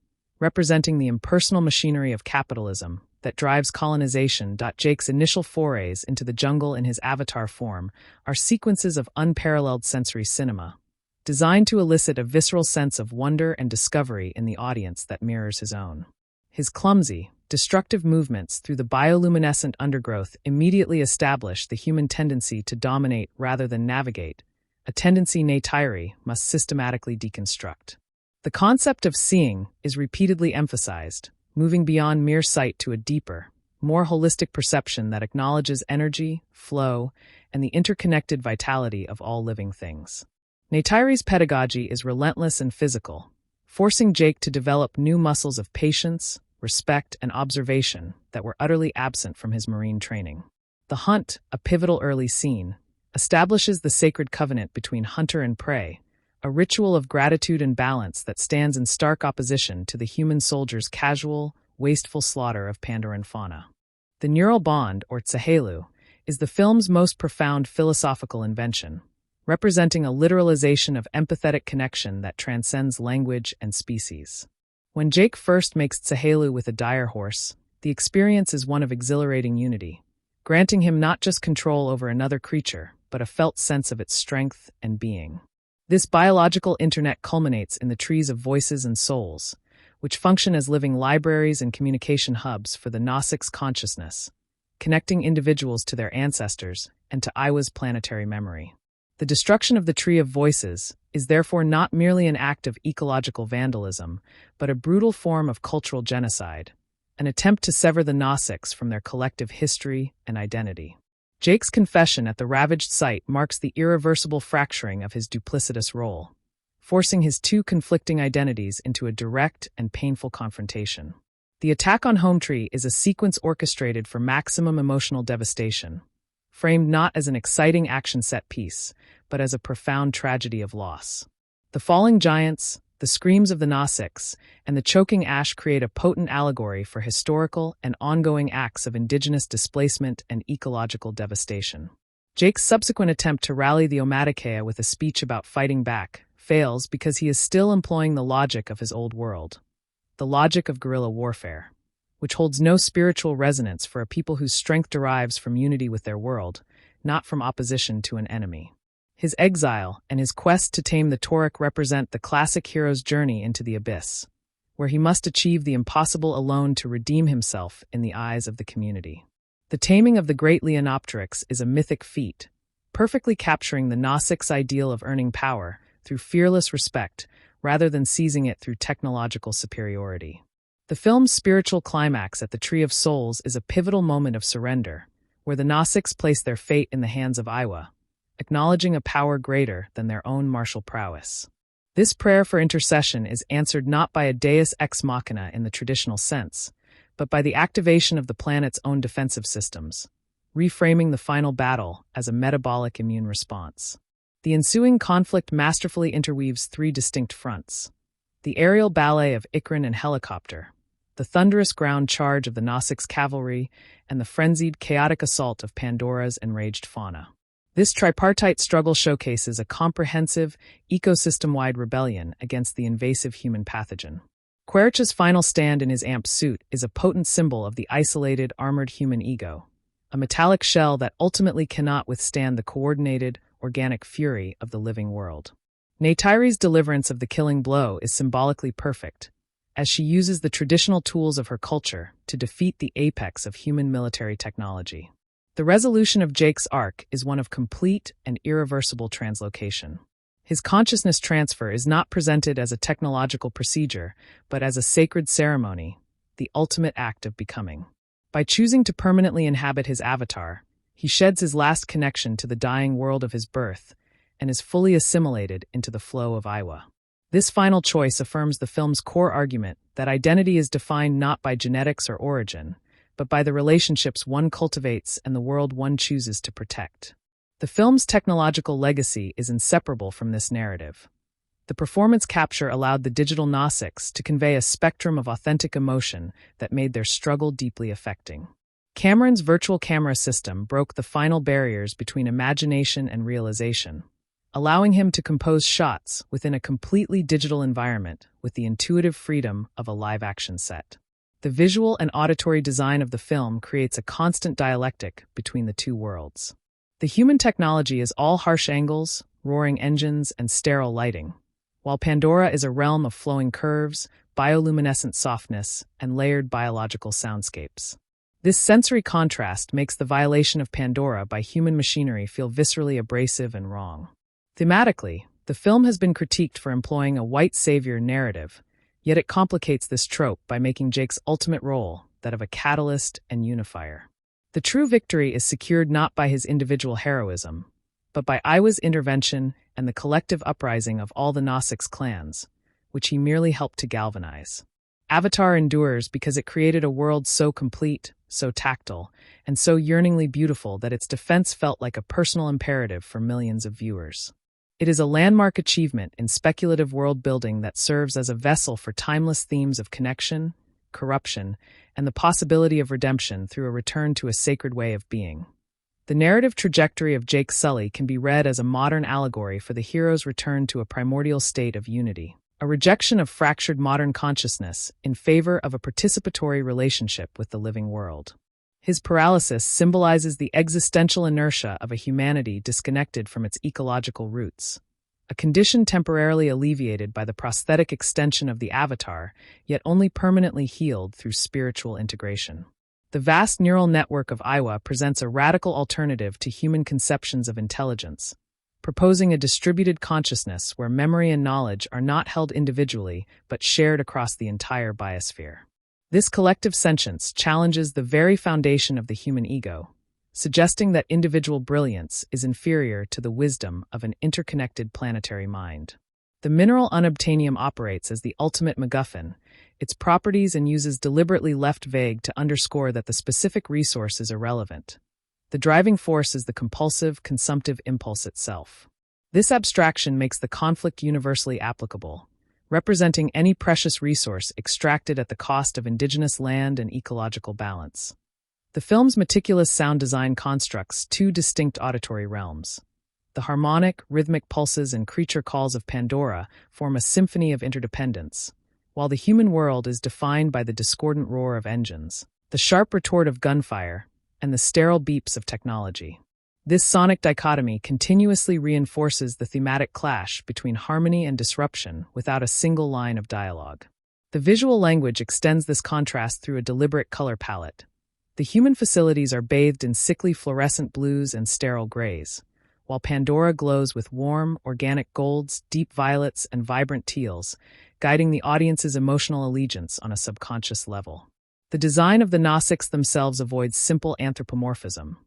representing the impersonal machinery of capitalism that drives colonization. Jake's initial forays into the jungle in his Avatar form are sequences of unparalleled sensory cinema, designed to elicit a visceral sense of wonder and discovery in the audience that mirrors his own. His clumsy, destructive movements through the bioluminescent undergrowth immediately establish the human tendency to dominate rather than navigate, a tendency Neytiri must systematically deconstruct. The concept of seeing is repeatedly emphasized, moving beyond mere sight to a deeper, more holistic perception that acknowledges energy, flow, and the interconnected vitality of all living things. Neytiri's pedagogy is relentless and physical, forcing Jake to develop new muscles of patience, respect, and observation that were utterly absent from his marine training. The hunt, a pivotal early scene, establishes the sacred covenant between hunter and prey, a ritual of gratitude and balance that stands in stark opposition to the human soldier's casual, wasteful slaughter of Pandoran fauna. The neural bond, or tsahelu, is the film's most profound philosophical invention, representing a literalization of empathetic connection that transcends language and species. When Jake first makes tsahelu with a dire horse, the experience is one of exhilarating unity, granting him not just control over another creature, but a felt sense of its strength and being. This biological internet culminates in the trees of voices and souls, which function as living libraries and communication hubs for the Nausica's consciousness, connecting individuals to their ancestors and to Iwa's planetary memory. The destruction of the Tree of Voices is therefore not merely an act of ecological vandalism, but a brutal form of cultural genocide, an attempt to sever the Nausics from their collective history and identity. Jake's confession at the ravaged site marks the irreversible fracturing of his duplicitous role, forcing his two conflicting identities into a direct and painful confrontation. The attack on Home Tree is a sequence orchestrated for maximum emotional devastation, framed not as an exciting action set piece, but as a profound tragedy of loss. The falling giants, the screams of the Nausics, and the choking ash create a potent allegory for historical and ongoing acts of indigenous displacement and ecological devastation. Jake's subsequent attempt to rally the Omaticea with a speech about fighting back fails because he is still employing the logic of his old world, the logic of guerrilla warfare, which holds no spiritual resonance for a people whose strength derives from unity with their world, not from opposition to an enemy. His exile and his quest to tame the Tauric represent the classic hero's journey into the abyss, where he must achieve the impossible alone to redeem himself in the eyes of the community. The taming of the great Leonopteryx is a mythic feat, perfectly capturing the Nausics' ideal of earning power through fearless respect rather than seizing it through technological superiority. The film's spiritual climax at the Tree of Souls is a pivotal moment of surrender, where the Nausics place their fate in the hands of Iwa, acknowledging a power greater than their own martial prowess. This prayer for intercession is answered not by a deus ex machina in the traditional sense, but by the activation of the planet's own defensive systems, reframing the final battle as a metabolic immune response. The ensuing conflict masterfully interweaves three distinct fronts: the aerial ballet of Ikran and Helicopter, the thunderous ground charge of the Nausics cavalry, and the frenzied, chaotic assault of Pandora's enraged fauna. This tripartite struggle showcases a comprehensive, ecosystem-wide rebellion against the invasive human pathogen. Quercha's final stand in his amp suit is a potent symbol of the isolated, armored human ego, a metallic shell that ultimately cannot withstand the coordinated, organic fury of the living world. Neytiri's deliverance of the killing blow is symbolically perfect, as she uses the traditional tools of her culture to defeat the apex of human military technology. The resolution of Jake's arc is one of complete and irreversible translocation. His consciousness transfer is not presented as a technological procedure, but as a sacred ceremony, the ultimate act of becoming. By choosing to permanently inhabit his avatar, he sheds his last connection to the dying world of his birth and is fully assimilated into the flow of Iwa. This final choice affirms the film's core argument that identity is defined not by genetics or origin, but by the relationships one cultivates and the world one chooses to protect. The film's technological legacy is inseparable from this narrative. The performance capture allowed the digital Nausics to convey a spectrum of authentic emotion that made their struggle deeply affecting. Cameron's virtual camera system broke the final barriers between imagination and realization, allowing him to compose shots within a completely digital environment with the intuitive freedom of a live-action set. The visual and auditory design of the film creates a constant dialectic between the two worlds. The human technology is all harsh angles, roaring engines, and sterile lighting, while Pandora is a realm of flowing curves, bioluminescent softness, and layered biological soundscapes. This sensory contrast makes the violation of Pandora by human machinery feel viscerally abrasive and wrong. Thematically, the film has been critiqued for employing a white savior narrative, yet it complicates this trope by making Jake's ultimate role that of a catalyst and unifier. The true victory is secured not by his individual heroism, but by Iwa's intervention and the collective uprising of all the Nausic's clans, which he merely helped to galvanize. Avatar endures because it created a world so complete, so tactile, and so yearningly beautiful that its defense felt like a personal imperative for millions of viewers. It is a landmark achievement in speculative world building that serves as a vessel for timeless themes of connection, corruption, and the possibility of redemption through a return to a sacred way of being. The narrative trajectory of Jake Sully can be read as a modern allegory for the hero's return to a primordial state of unity, a rejection of fractured modern consciousness in favor of a participatory relationship with the living world. His paralysis symbolizes the existential inertia of a humanity disconnected from its ecological roots, a condition temporarily alleviated by the prosthetic extension of the avatar, yet only permanently healed through spiritual integration. The vast neural network of Iwa presents a radical alternative to human conceptions of intelligence, proposing a distributed consciousness where memory and knowledge are not held individually but shared across the entire biosphere. This collective sentience challenges the very foundation of the human ego, suggesting that individual brilliance is inferior to the wisdom of an interconnected planetary mind. The mineral unobtainium operates as the ultimate MacGuffin, its properties and uses deliberately left vague to underscore that the specific resource is irrelevant. The driving force is the compulsive, consumptive impulse itself. This abstraction makes the conflict universally applicable, representing any precious resource extracted at the cost of indigenous land and ecological balance. The film's meticulous sound design constructs two distinct auditory realms. The harmonic, rhythmic pulses and creature calls of Pandora form a symphony of interdependence, while the human world is defined by the discordant roar of engines, the sharp retort of gunfire, and the sterile beeps of technology. This sonic dichotomy continuously reinforces the thematic clash between harmony and disruption without a single line of dialogue. The visual language extends this contrast through a deliberate color palette. The human facilities are bathed in sickly fluorescent blues and sterile grays, while Pandora glows with warm, organic golds, deep violets, and vibrant teals, guiding the audience's emotional allegiance on a subconscious level. The design of the Nausic's themselves avoids simple anthropomorphism.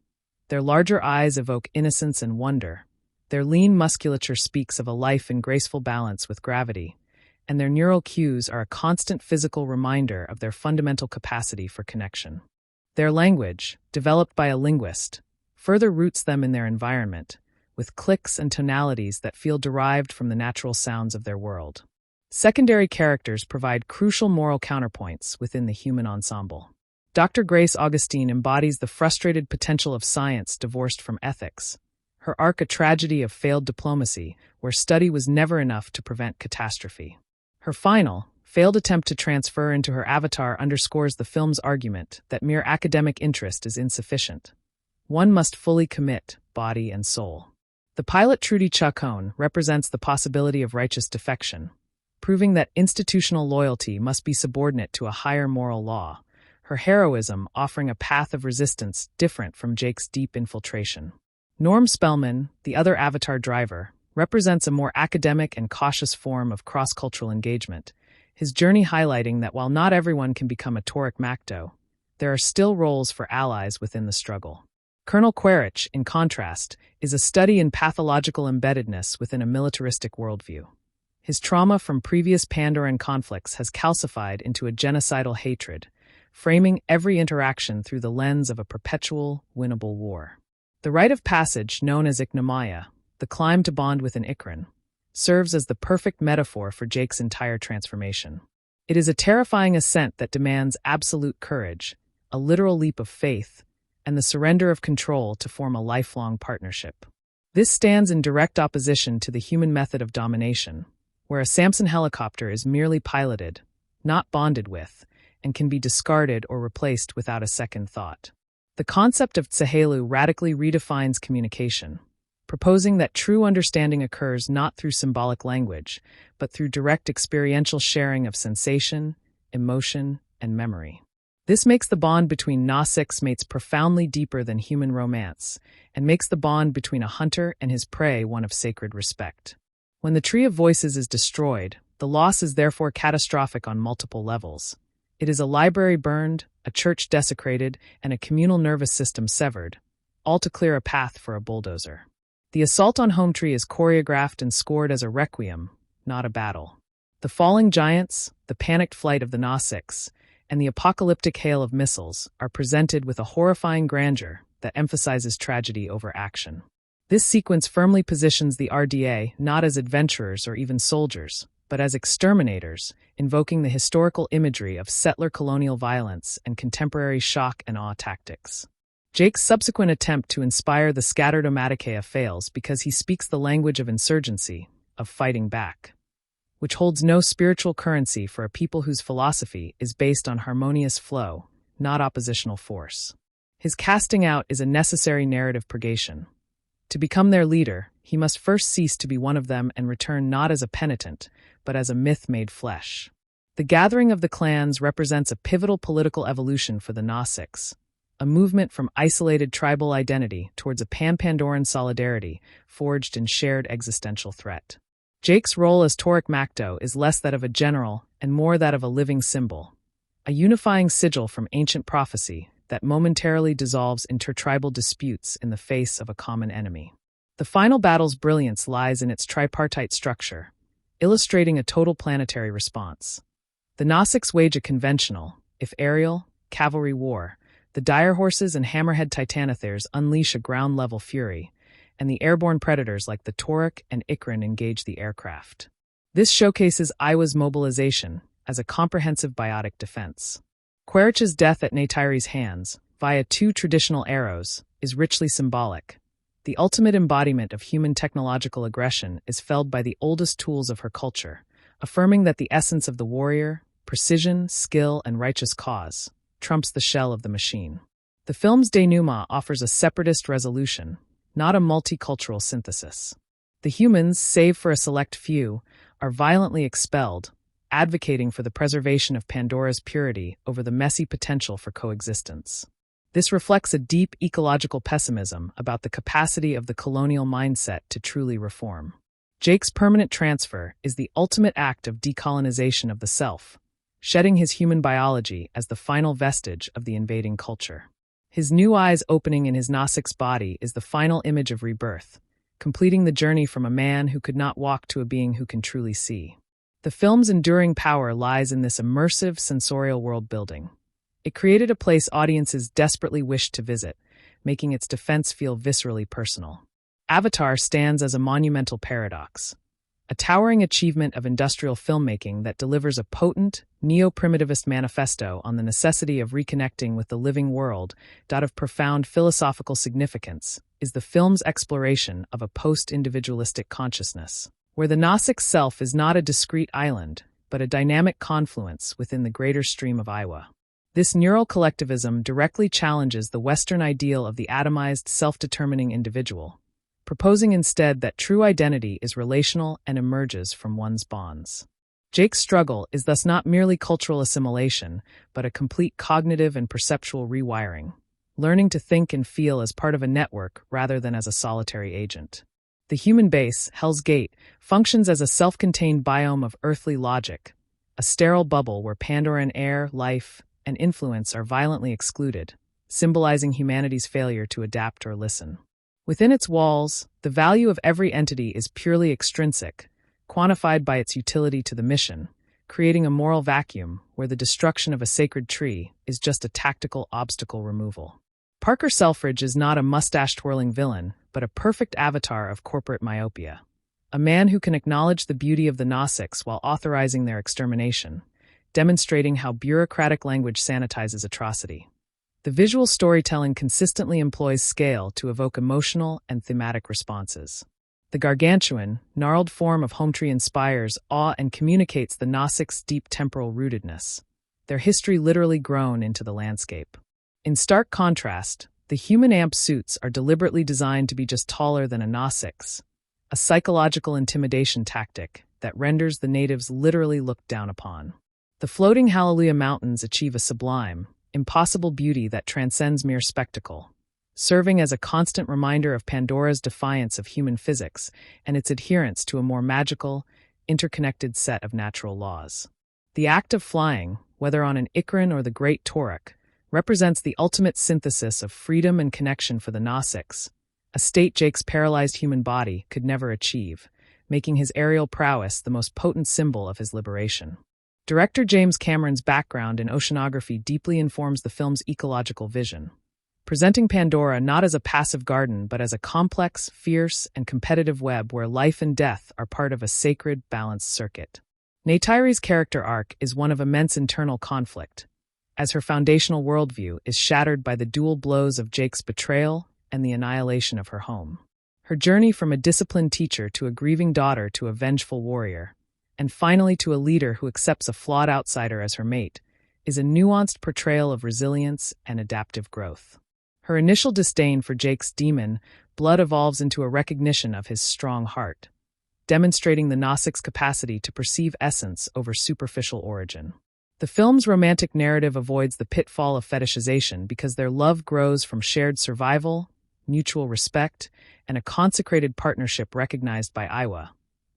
Their larger eyes evoke innocence and wonder, their lean musculature speaks of a life in graceful balance with gravity, and their neural cues are a constant physical reminder of their fundamental capacity for connection. Their language, developed by a linguist, further roots them in their environment, with clicks and tonalities that feel derived from the natural sounds of their world. Secondary characters provide crucial moral counterpoints within the human ensemble. Dr. Grace Augustine embodies the frustrated potential of science divorced from ethics, her arc a tragedy of failed diplomacy where study was never enough to prevent catastrophe. Her final, failed attempt to transfer into her avatar underscores the film's argument that mere academic interest is insufficient. One must fully commit body and soul. The pilot Trudy Chacon represents the possibility of righteous defection, proving that institutional loyalty must be subordinate to a higher moral law, her heroism offering a path of resistance different from Jake's deep infiltration. Norm Spellman, the other Avatar driver, represents a more academic and cautious form of cross-cultural engagement, his journey highlighting that while not everyone can become a Toruk Makto, there are still roles for allies within the struggle. Colonel Quaritch, in contrast, is a study in pathological embeddedness within a militaristic worldview. His trauma from previous Pandoran conflicts has calcified into a genocidal hatred, framing every interaction through the lens of a perpetual, winnable war. The rite of passage, known as Iknomaya, the climb to bond with an Ikran, serves as the perfect metaphor for Jake's entire transformation. It is a terrifying ascent that demands absolute courage, a literal leap of faith, and the surrender of control to form a lifelong partnership. This stands in direct opposition to the human method of domination, where a Samson helicopter is merely piloted, not bonded with, and can be discarded or replaced without a second thought. The concept of Tsahelu radically redefines communication, proposing that true understanding occurs not through symbolic language, but through direct experiential sharing of sensation, emotion, and memory. This makes the bond between Na-6 mates profoundly deeper than human romance, and makes the bond between a hunter and his prey one of sacred respect. When the Tree of Voices is destroyed, the loss is therefore catastrophic on multiple levels. It is a library burned, a church desecrated, and a communal nervous system severed, all to clear a path for a bulldozer. The assault on Home Tree is choreographed and scored as a requiem, not a battle. The falling giants, the panicked flight of the Na-6, and the apocalyptic hail of missiles are presented with a horrifying grandeur that emphasizes tragedy over action. This sequence firmly positions the RDA not as adventurers or even soldiers, but as exterminators, invoking the historical imagery of settler colonial violence and contemporary shock and awe tactics. Jake's subsequent attempt to inspire the scattered Omaticaya fails because he speaks the language of insurgency, of fighting back, which holds no spiritual currency for a people whose philosophy is based on harmonious flow, not oppositional force. His casting out is a necessary narrative purgation. To become their leader, he must first cease to be one of them and return not as a penitent, but as a myth made flesh. The gathering of the clans represents a pivotal political evolution for the Na-6, a movement from isolated tribal identity towards a pan-Pandoran solidarity forged in shared existential threat. Jake's role as Toruk Makto is less that of a general and more that of a living symbol, a unifying sigil from ancient prophecy that momentarily dissolves intertribal disputes in the face of a common enemy. The final battle's brilliance lies in its tripartite structure, illustrating a total planetary response. The Na-6 wage a conventional, if aerial, cavalry war. The dire horses and hammerhead titanotheres unleash a ground-level fury, and the airborne predators like the Toruk and Ikran engage the aircraft. This showcases Iwa's mobilization as a comprehensive biotic defense. Quaritch's death at Neytiri's hands, via 2 traditional arrows, is richly symbolic. The ultimate embodiment of human technological aggression is felled by the oldest tools of her culture, affirming that the essence of the warrior, precision, skill, and righteous cause, trumps the shell of the machine. The film's denouement offers a separatist resolution, not a multicultural synthesis. The humans, save for a select few, are violently expelled, advocating for the preservation of Pandora's purity over the messy potential for coexistence. This reflects a deep ecological pessimism about the capacity of the colonial mindset to truly reform. Jake's permanent transfer is the ultimate act of decolonization of the self, shedding his human biology as the final vestige of the invading culture. His new eyes opening in his Na-6 body is the final image of rebirth, completing the journey from a man who could not walk to a being who can truly see. The film's enduring power lies in this immersive, sensorial world-building. It created a place audiences desperately wished to visit, making its defense feel viscerally personal. Avatar stands as a monumental paradox, a towering achievement of industrial filmmaking that delivers a potent, neo-primitivist manifesto on the necessity of reconnecting with the living world. Of profound philosophical significance is the film's exploration of a post-individualistic consciousness, where the Na-6 self is not a discrete island, but a dynamic confluence within the greater stream of Iwa. This neural collectivism directly challenges the Western ideal of the atomized, self-determining individual, proposing instead that true identity is relational and emerges from one's bonds. Jake's struggle is thus not merely cultural assimilation, but a complete cognitive and perceptual rewiring, learning to think and feel as part of a network rather than as a solitary agent. The human base, Hell's Gate, functions as a self-contained biome of earthly logic, a sterile bubble where Pandoran air, life, and influence are violently excluded, symbolizing humanity's failure to adapt or listen. Within its walls, the value of every entity is purely extrinsic, quantified by its utility to the mission, creating a moral vacuum where the destruction of a sacred tree is just a tactical obstacle removal. Parker Selfridge is not a mustache-twirling villain, but a perfect avatar of corporate myopia. A man who can acknowledge the beauty of the Na-6 while authorizing their extermination, demonstrating how bureaucratic language sanitizes atrocity. The visual storytelling consistently employs scale to evoke emotional and thematic responses. The gargantuan, gnarled form of Home Tree inspires awe and communicates the Na-6's deep temporal rootedness, their history literally grown into the landscape. In stark contrast, The human amp suits are deliberately designed to be just taller than a Gnostics, a psychological intimidation tactic that renders the natives literally looked down upon. The floating Hallelujah Mountains achieve a sublime, impossible beauty that transcends mere spectacle, serving as a constant reminder of Pandora's defiance of human physics and its adherence to a more magical, interconnected set of natural laws. The act of flying, whether on an Ikran or the Great Toruk, represents the ultimate synthesis of freedom and connection for the Gnostics, a state Jake's paralyzed human body could never achieve, making his aerial prowess the most potent symbol of his liberation. Director James Cameron's background in oceanography deeply informs the film's ecological vision, presenting Pandora not as a passive garden but as a complex, fierce, and competitive web where life and death are part of a sacred, balanced circuit. Neytiri's character arc is one of immense internal conflict, as her foundational worldview is shattered by the dual blows of Jake's betrayal and the annihilation of her home. Her journey from a disciplined teacher to a grieving daughter to a vengeful warrior, and finally to a leader who accepts a flawed outsider as her mate, is a nuanced portrayal of resilience and adaptive growth. Her initial disdain for Jake's demon blood evolves into a recognition of his strong heart, demonstrating the Gnostic's capacity to perceive essence over superficial origin. The film's romantic narrative avoids the pitfall of fetishization because their love grows from shared survival, mutual respect, and a consecrated partnership recognized by Aiwa,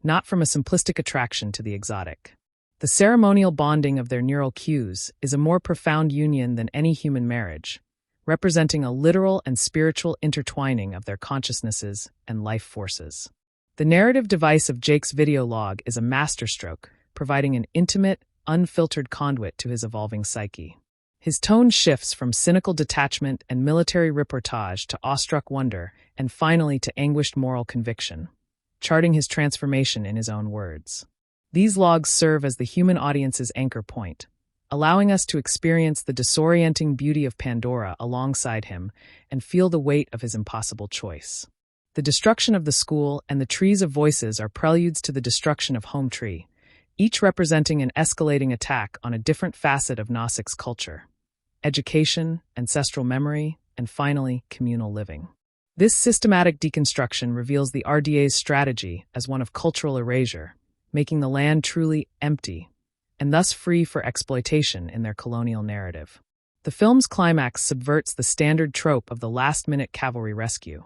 not from a simplistic attraction to the exotic. The ceremonial bonding of their neural cues is a more profound union than any human marriage, representing a literal and spiritual intertwining of their consciousnesses and life forces. The narrative device of Jake's video log is a masterstroke, providing an intimate, unfiltered conduit to his evolving psyche. His tone shifts from cynical detachment and military reportage to awestruck wonder and finally to anguished moral conviction, charting his transformation in his own words. These logs serve as the human audience's anchor point, allowing us to experience the disorienting beauty of Pandora alongside him and feel the weight of his impossible choice. The destruction of the school and the trees of voices are preludes to the destruction of Home Tree, each representing an escalating attack on a different facet of Gnostic's culture: education, ancestral memory, and finally, communal living. This systematic deconstruction reveals the RDA's strategy as one of cultural erasure, making the land truly empty, and thus free for exploitation in their colonial narrative. The film's climax subverts the standard trope of the last-minute cavalry rescue.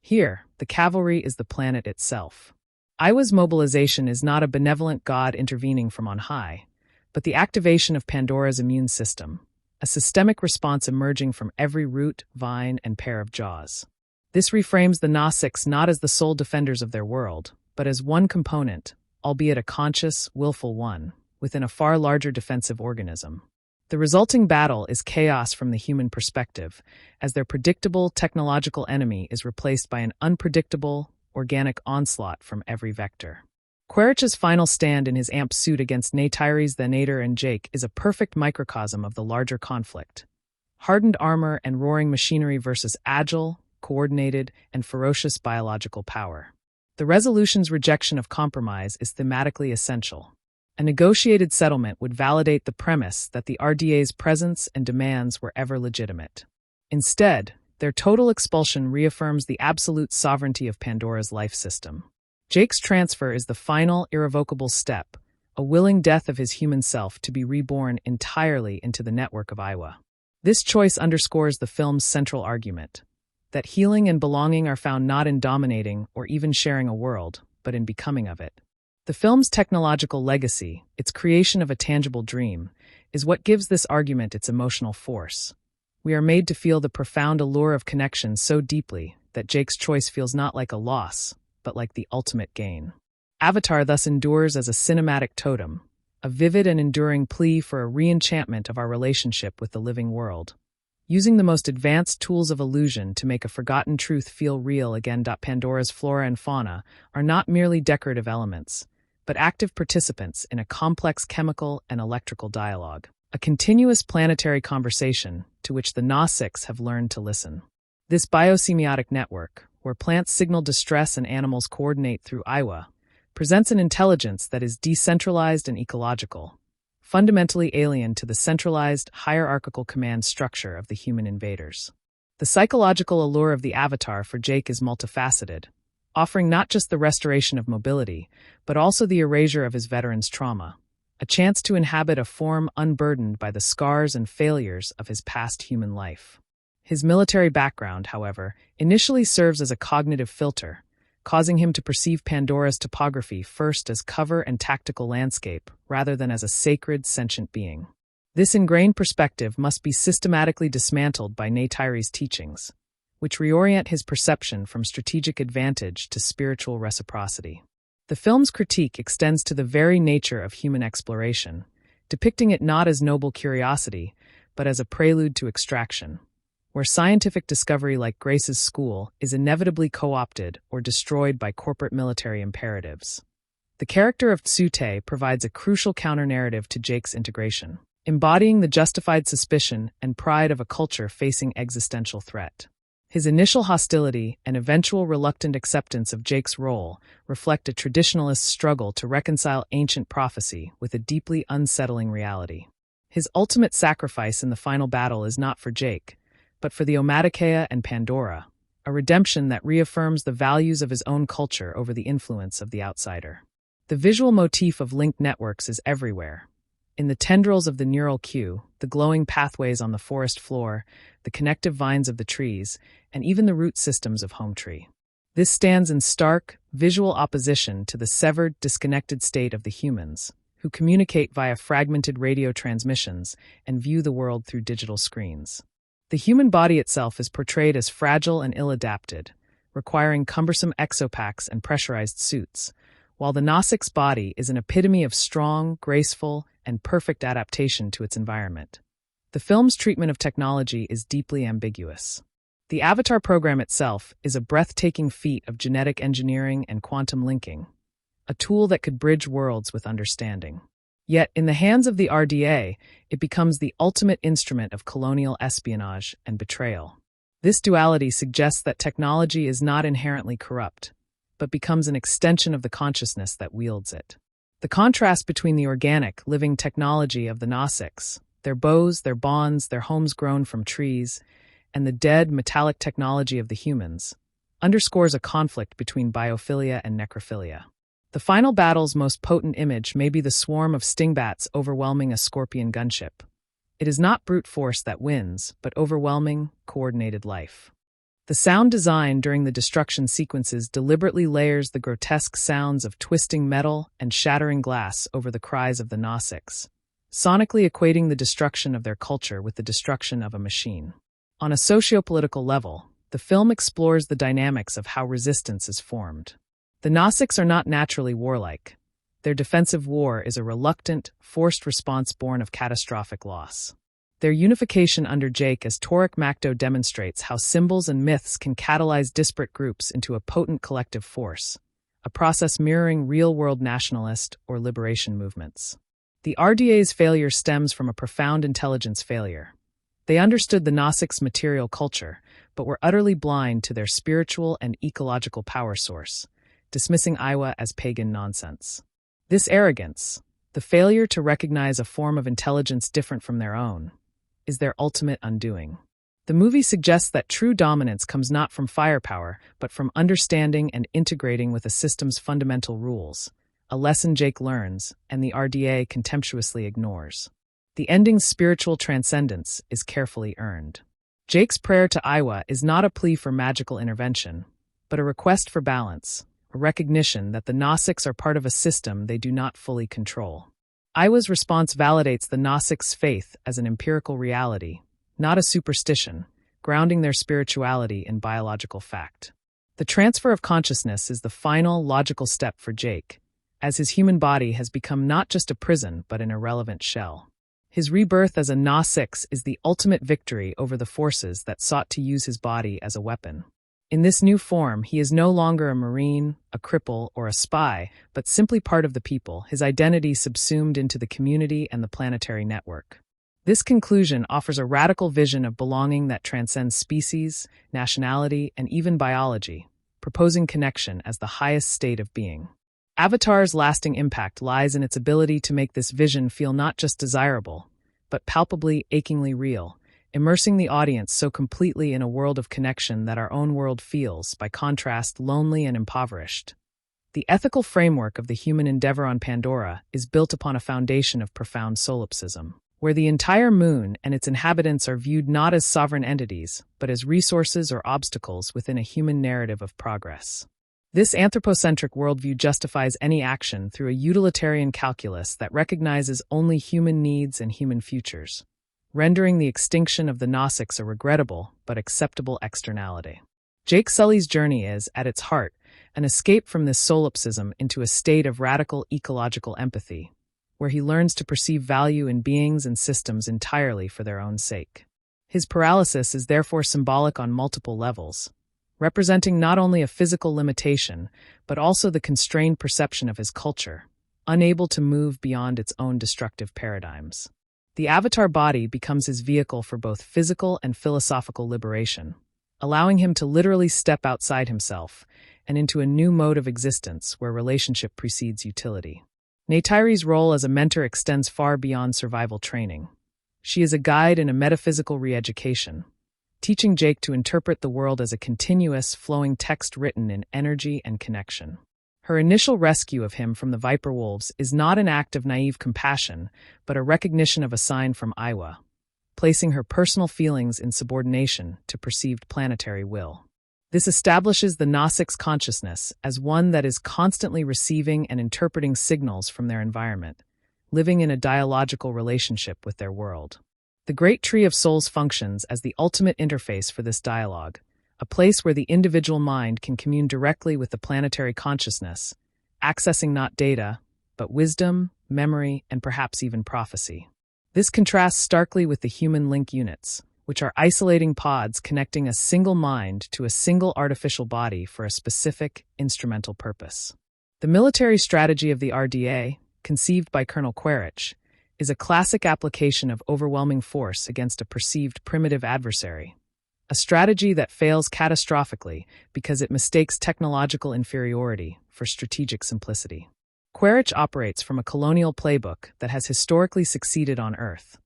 Here, the cavalry is the planet itself. Aiwa's mobilization is not a benevolent god intervening from on high, but the activation of Pandora's immune system, a systemic response emerging from every root, vine, and pair of jaws. This reframes the Gnostics not as the sole defenders of their world, but as one component, albeit a conscious, willful one, within a far larger defensive organism. The resulting battle is chaos from the human perspective, as their predictable technological enemy is replaced by an unpredictable, organic onslaught from every vector. Quaritch's final stand in his amp suit against Neytiri's the Nader and Jake is a perfect microcosm of the larger conflict. Hardened armor and roaring machinery versus agile, coordinated, and ferocious biological power. The resolution's rejection of compromise is thematically essential. A negotiated settlement would validate the premise that the RDA's presence and demands were ever legitimate. Instead, their total expulsion reaffirms the absolute sovereignty of Pandora's life system. Jake's transfer is the final, irrevocable step, a willing death of his human self to be reborn entirely into the network of Aiwa. This choice underscores the film's central argument, that healing and belonging are found not in dominating or even sharing a world, but in becoming of it. The film's technological legacy, its creation of a tangible dream, is what gives this argument its emotional force. We are made to feel the profound allure of connection so deeply that Jake's choice feels not like a loss, but like the ultimate gain. Avatar thus endures as a cinematic totem, a vivid and enduring plea for a re-enchantment of our relationship with the living world. Using the most advanced tools of illusion to make a forgotten truth feel real again. Pandora's flora and fauna are not merely decorative elements, but active participants in a complex chemical and electrical dialogue, a continuous planetary conversation to which the Gnostics have learned to listen. This biosemiotic network, where plants signal distress and animals coordinate through Aiwa, presents an intelligence that is decentralized and ecological, fundamentally alien to the centralized, hierarchical command structure of the human invaders. The psychological allure of the Avatar for Jake is multifaceted, offering not just the restoration of mobility, but also the erasure of his veteran's trauma, a chance to inhabit a form unburdened by the scars and failures of his past human life. His military background, however, initially serves as a cognitive filter, causing him to perceive Pandora's topography first as cover and tactical landscape, rather than as a sacred, sentient being. This ingrained perspective must be systematically dismantled by Neytiri's teachings, which reorient his perception from strategic advantage to spiritual reciprocity. The film's critique extends to the very nature of human exploration, depicting it not as noble curiosity, but as a prelude to extraction, where scientific discovery like Grace's school is inevitably co-opted or destroyed by corporate military imperatives. The character of Tsute provides a crucial counter-narrative to Jake's integration, embodying the justified suspicion and pride of a culture facing existential threat. His initial hostility and eventual reluctant acceptance of Jake's role reflect a traditionalist struggle to reconcile ancient prophecy with a deeply unsettling reality. His ultimate sacrifice in the final battle is not for Jake, but for the Omadikeya and Pandora, a redemption that reaffirms the values of his own culture over the influence of the outsider. The visual motif of linked networks is everywhere. In the tendrils of the neural queue, the glowing pathways on the forest floor, the connective vines of the trees, and even the root systems of Home Tree. This stands in stark, visual opposition to the severed, disconnected state of the humans, who communicate via fragmented radio transmissions and view the world through digital screens. The human body itself is portrayed as fragile and ill-adapted, requiring cumbersome exopacks and pressurized suits, while the Nausica's body is an epitome of strong, graceful, and perfect adaptation to its environment. The film's treatment of technology is deeply ambiguous. The Avatar program itself is a breathtaking feat of genetic engineering and quantum linking, a tool that could bridge worlds with understanding. Yet, in the hands of the RDA, it becomes the ultimate instrument of colonial espionage and betrayal. This duality suggests that technology is not inherently corrupt, but becomes an extension of the consciousness that wields it. The contrast between the organic, living technology of the Nausics, their bows, their bonds, their homes grown from trees, and the dead, metallic technology of the humans, underscores a conflict between biophilia and necrophilia. The final battle's most potent image may be the swarm of stingbats overwhelming a scorpion gunship. It is not brute force that wins, but overwhelming, coordinated life. The sound design during the destruction sequences deliberately layers the grotesque sounds of twisting metal and shattering glass over the cries of the Nausics, sonically equating the destruction of their culture with the destruction of a machine. On a socio-political level, the film explores the dynamics of how resistance is formed. The Nausics are not naturally warlike. Their defensive war is a reluctant, forced response born of catastrophic loss. Their unification under Jake as Toruk Makto demonstrates how symbols and myths can catalyze disparate groups into a potent collective force, a process mirroring real-world nationalist or liberation movements. The RDA's failure stems from a profound intelligence failure. They understood the Nausics' material culture, but were utterly blind to their spiritual and ecological power source, dismissing Aiwa as pagan nonsense. This arrogance, the failure to recognize a form of intelligence different from their own, is their ultimate undoing. The movie suggests that true dominance comes not from firepower, but from understanding and integrating with a system's fundamental rules, a lesson Jake learns and the RDA contemptuously ignores. The ending's spiritual transcendence is carefully earned. Jake's prayer to Aiwa is not a plea for magical intervention, but a request for balance, a recognition that the Nausics are part of a system they do not fully control. Aiwa's response validates the Nausics' faith as an empirical reality, not a superstition, grounding their spirituality in biological fact. The transfer of consciousness is the final, logical step for Jake, as his human body has become not just a prison but an irrelevant shell. His rebirth as a Nausix is the ultimate victory over the forces that sought to use his body as a weapon. In this new form, he is no longer a marine, a cripple, or a spy, but simply part of the people, his identity subsumed into the community and the planetary network. This conclusion offers a radical vision of belonging that transcends species, nationality, and even biology, proposing connection as the highest state of being. Avatar's lasting impact lies in its ability to make this vision feel not just desirable, but palpably, achingly real, immersing the audience so completely in a world of connection that our own world feels, by contrast, lonely and impoverished. The ethical framework of the human endeavor on Pandora is built upon a foundation of profound solipsism, where the entire moon and its inhabitants are viewed not as sovereign entities, but as resources or obstacles within a human narrative of progress. This anthropocentric worldview justifies any action through a utilitarian calculus that recognizes only human needs and human futures, rendering the extinction of the Gnostics a regrettable but acceptable externality. Jake Sully's journey is, at its heart, an escape from this solipsism into a state of radical ecological empathy, where he learns to perceive value in beings and systems entirely for their own sake. His paralysis is therefore symbolic on multiple levels, representing not only a physical limitation, but also the constrained perception of his culture, unable to move beyond its own destructive paradigms. The avatar body becomes his vehicle for both physical and philosophical liberation, allowing him to literally step outside himself and into a new mode of existence where relationship precedes utility. Neytiri's role as a mentor extends far beyond survival training. She is a guide in a metaphysical re-education, teaching Jake to interpret the world as a continuous, flowing text written in energy and connection. Her initial rescue of him from the viper wolves is not an act of naive compassion, but a recognition of a sign from Iwa, placing her personal feelings in subordination to perceived planetary will. This establishes the Gnostic's consciousness as one that is constantly receiving and interpreting signals from their environment, living in a dialogical relationship with their world. The Great Tree of Souls functions as the ultimate interface for this dialogue, a place where the individual mind can commune directly with the planetary consciousness, accessing not data, but wisdom, memory, and perhaps even prophecy. This contrasts starkly with the human link units, which are isolating pods connecting a single mind to a single artificial body for a specific, instrumental purpose. The military strategy of the RDA, conceived by Colonel Quaritch, is a classic application of overwhelming force against a perceived primitive adversary, a strategy that fails catastrophically because it mistakes technological inferiority for strategic simplicity. Quaritch operates from a colonial playbook that has historically succeeded on Earth,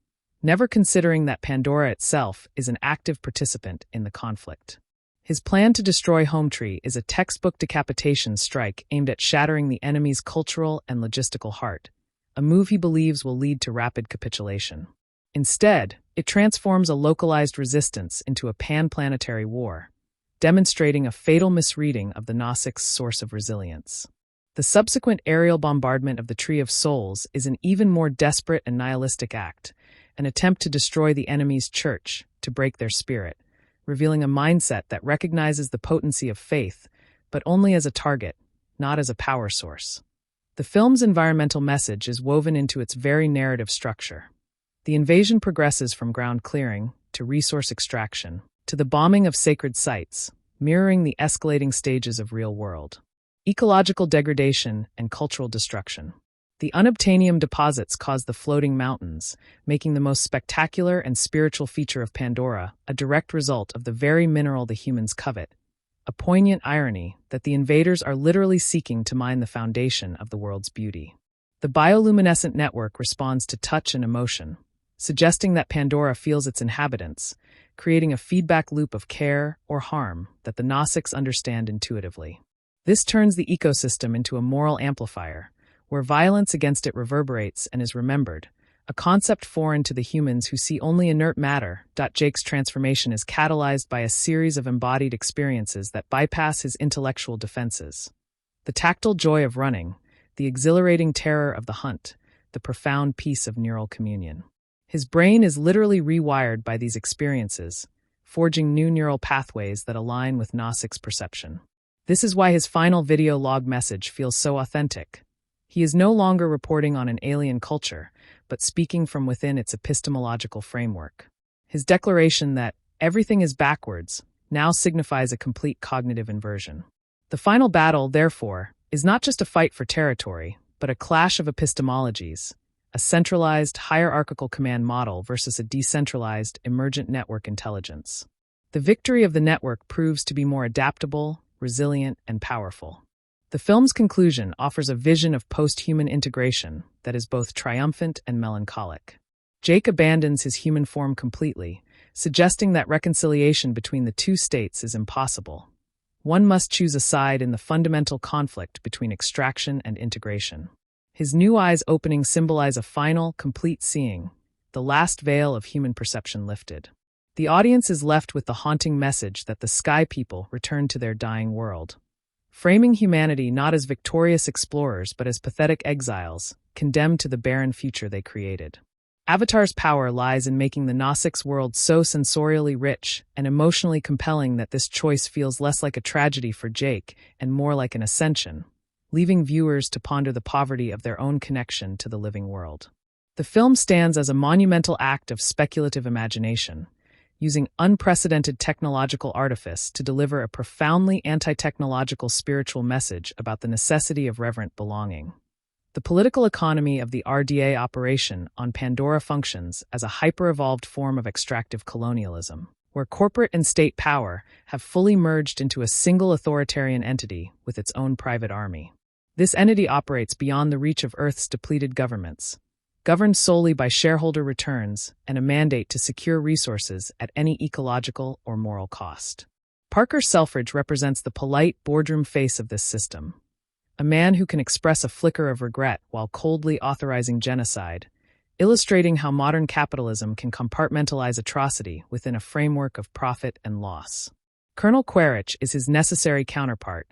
never considering that Pandora itself is an active participant in the conflict. His plan to destroy Hometree is a textbook decapitation strike aimed at shattering the enemy's cultural and logistical heart, a move he believes will lead to rapid capitulation. Instead, it transforms a localized resistance into a pan-planetary war, demonstrating a fatal misreading of the Gnostics' source of resilience. The subsequent aerial bombardment of the Tree of Souls is an even more desperate and nihilistic act, an attempt to destroy the enemy's church, to break their spirit, revealing a mindset that recognizes the potency of faith, but only as a target, not as a power source. The film's environmental message is woven into its very narrative structure. The invasion progresses from ground clearing to resource extraction to the bombing of sacred sites, mirroring the escalating stages of real-world ecological degradation and cultural destruction. The unobtainium deposits cause the floating mountains, making the most spectacular and spiritual feature of Pandora a direct result of the very mineral the humans covet, a poignant irony that the invaders are literally seeking to mine the foundation of the world's beauty. The bioluminescent network responds to touch and emotion, suggesting that Pandora feels its inhabitants, creating a feedback loop of care or harm that the Gnostics understand intuitively. This turns the ecosystem into a moral amplifier, where violence against it reverberates and is remembered, a concept foreign to the humans who see only inert matter. Jake's transformation is catalyzed by a series of embodied experiences that bypass his intellectual defenses. The tactile joy of running, the exhilarating terror of the hunt, the profound peace of neural communion. His brain is literally rewired by these experiences, forging new neural pathways that align with Gnostic's perception. This is why his final video log message feels so authentic. He is no longer reporting on an alien culture, but speaking from within its epistemological framework. His declaration that everything is backwards now signifies a complete cognitive inversion. The final battle, therefore, is not just a fight for territory, but a clash of epistemologies, a centralized, hierarchical command model versus a decentralized, emergent network intelligence. The victory of the network proves to be more adaptable, resilient, and powerful. The film's conclusion offers a vision of post-human integration that is both triumphant and melancholic. Jake abandons his human form completely, suggesting that reconciliation between the two states is impossible. One must choose a side in the fundamental conflict between extraction and integration. His new eyes opening symbolize a final, complete seeing, the last veil of human perception lifted. The audience is left with the haunting message that the Sky People return to their dying world, framing humanity not as victorious explorers but as pathetic exiles, condemned to the barren future they created. Avatar's power lies in making the Gnostics' world so sensorially rich and emotionally compelling that this choice feels less like a tragedy for Jake and more like an ascension, leaving viewers to ponder the poverty of their own connection to the living world. The film stands as a monumental act of speculative imagination, using unprecedented technological artifice to deliver a profoundly anti-technological spiritual message about the necessity of reverent belonging. The political economy of the RDA operation on Pandora functions as a hyper-evolved form of extractive colonialism, where corporate and state power have fully merged into a single authoritarian entity with its own private army. This entity operates beyond the reach of Earth's depleted governments, governed solely by shareholder returns and a mandate to secure resources at any ecological or moral cost. Parker Selfridge represents the polite boardroom face of this system, a man who can express a flicker of regret while coldly authorizing genocide, illustrating how modern capitalism can compartmentalize atrocity within a framework of profit and loss. Colonel Quaritch is his necessary counterpart,